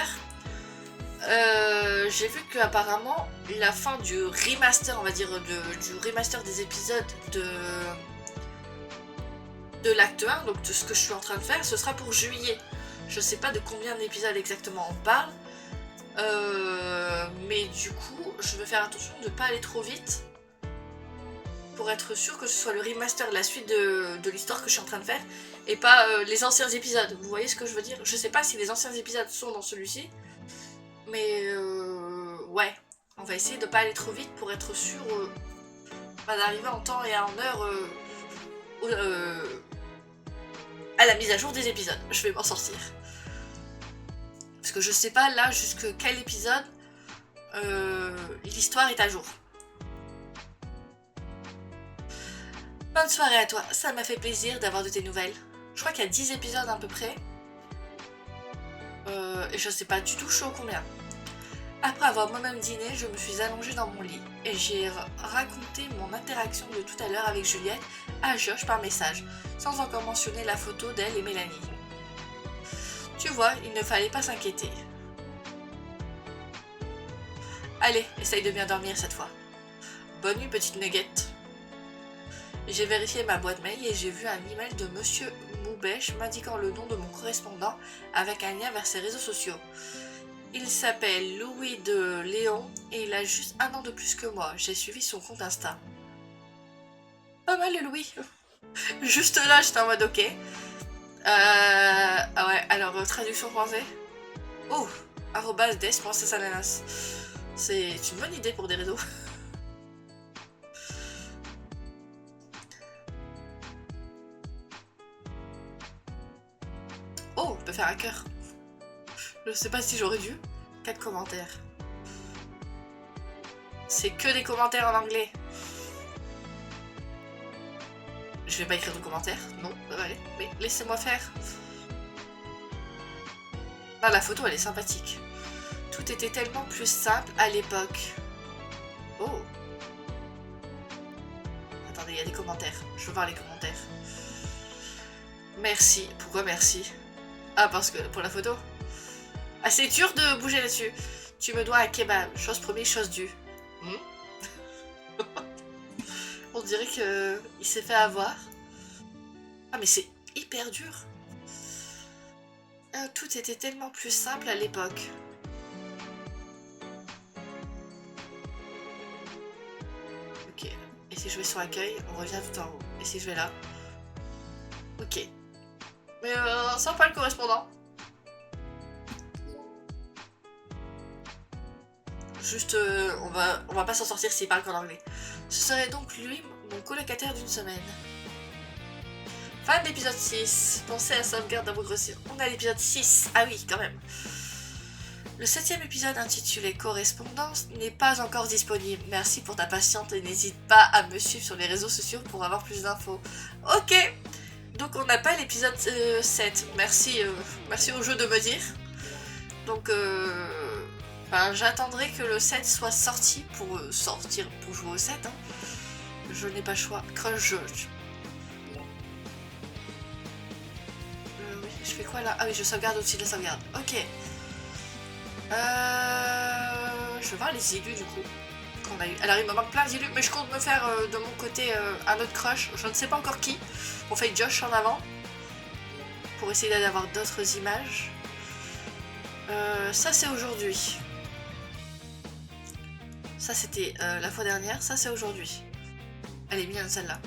J'ai vu qu'apparemment la fin du remaster, on va dire, du remaster des épisodes de l'acte 1, donc de ce que je suis en train de faire, ce sera pour juillet. Je sais pas de combien d'épisodes exactement on parle, mais du coup, je vais faire attention de pas aller trop vite pour être sûr que ce soit le remaster, la suite de l'histoire que je suis en train de faire, et pas les anciens épisodes. Vous voyez ce que je veux dire? Je sais pas si les anciens épisodes sont dans celui-ci, mais ouais, on va essayer de pas aller trop vite pour être sûr d'arriver en temps et en heure à la mise à jour des épisodes. Je vais m'en sortir. Parce que je sais pas là jusque quel épisode l'histoire est à jour. Bonne soirée à toi, ça m'a fait plaisir d'avoir de tes nouvelles. Je crois qu'il y a 10 épisodes à peu près. Et je sais pas du tout chaud combien. Après avoir moi-même dîné, je me suis allongée dans mon lit et j'ai raconté mon interaction de tout à l'heure avec Juliette à Josh par message, sans encore mentionner la photo d'elle et Mélanie. Tu vois, il ne fallait pas s'inquiéter. Allez, essaye de bien dormir cette fois. Bonne nuit, petite nuggette. J'ai vérifié ma boîte mail et j'ai vu un email de Monsieur Moubèche m'indiquant le nom de mon correspondant avec un lien vers ses réseaux sociaux. Il s'appelle Louis de Léon et il a juste 1 an de plus que moi. J'ai suivi son compte Insta. Pas mal le Louis. Juste là, j'étais en mode ok. Ah ouais, alors traduction français. Oh, @des.sasananas. C'est une bonne idée pour des réseaux. Oh, on peut faire un cœur. Je sais pas si j'aurais dû. 4 commentaires. C'est que des commentaires en anglais. Je vais pas écrire de commentaires. Non, allez, mais laissez-moi faire. Ah, la photo, elle est sympathique. Tout était tellement plus simple à l'époque. Oh. Attendez, il y a des commentaires. Je veux voir les commentaires. Merci. Pourquoi merci? Ah, parce que pour la photo. Ah, c'est dur de bouger là-dessus. Tu me dois un kebab. Chose promise, chose due. On dirait que il s'est fait avoir. Ah, mais c'est hyper dur. Tout était tellement plus simple à l'époque. Ok. Et si je vais sur accueil, on revient tout en haut. Et si je vais là? Ok. Mais sans pas le correspondant. Juste, on va pas s'en sortir s'il parle qu'en anglais. Ce serait donc lui, mon colocataire d'une semaine. Fin de l'épisode 6. Pensez à sauvegarde à progression. On a l'épisode 6. Ah oui, quand même. Le 7e épisode intitulé Correspondance n'est pas encore disponible. Merci pour ta patience et n'hésite pas à me suivre sur les réseaux sociaux pour avoir plus d'infos. Ok. Donc on n'a pas l'épisode 7. Merci, merci au jeu de me dire. Donc j'attendrai que le 7 soit sorti pour pour jouer au 7. Hein. Je n'ai pas le choix. Crush. Oui, je fais quoi là? Ah oui, je sauvegarde au-dessus de la sauvegarde. Ok. Je vais voir les élus du coup qu'on a eu. Alors il me manque plein d'élus, mais je compte me faire de mon côté un autre crush. Je ne sais pas encore qui. On fait Josh en avant pour essayer d'avoir d'autres images. Ça c'est aujourd'hui. Ça c'était la fois dernière. Ça c'est aujourd'hui. Elle est mignonne celle-là.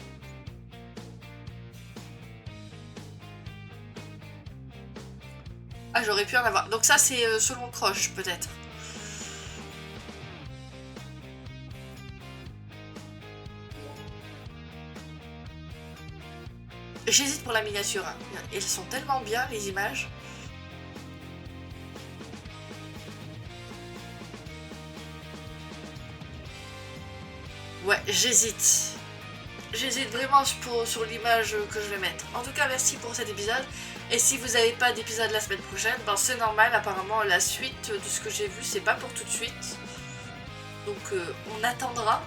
Ah, j'aurais pu en avoir. Donc ça c'est selon Croche peut-être. J'hésite pour la miniature. Hein. Elles sont tellement bien les images. Ouais, j'hésite. J'hésite vraiment sur l'image que je vais mettre. En tout cas, merci pour cet épisode. Et si vous n'avez pas d'épisode la semaine prochaine, ben c'est normal. Apparemment, la suite de ce que j'ai vu, c'est pas pour tout de suite. Donc, on attendra.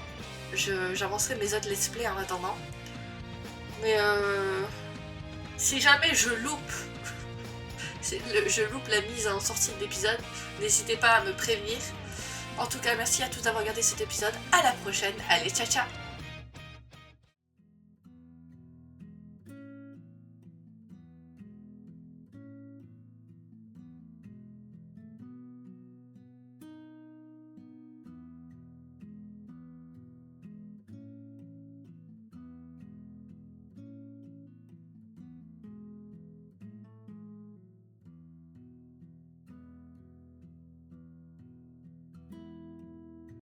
J'avancerai mes autres let's play en attendant. Mais si jamais je loupe la mise en sortie de l'épisode, n'hésitez pas à me prévenir. En tout cas, merci à tous d'avoir regardé cet épisode. À la prochaine. Allez, ciao ciao.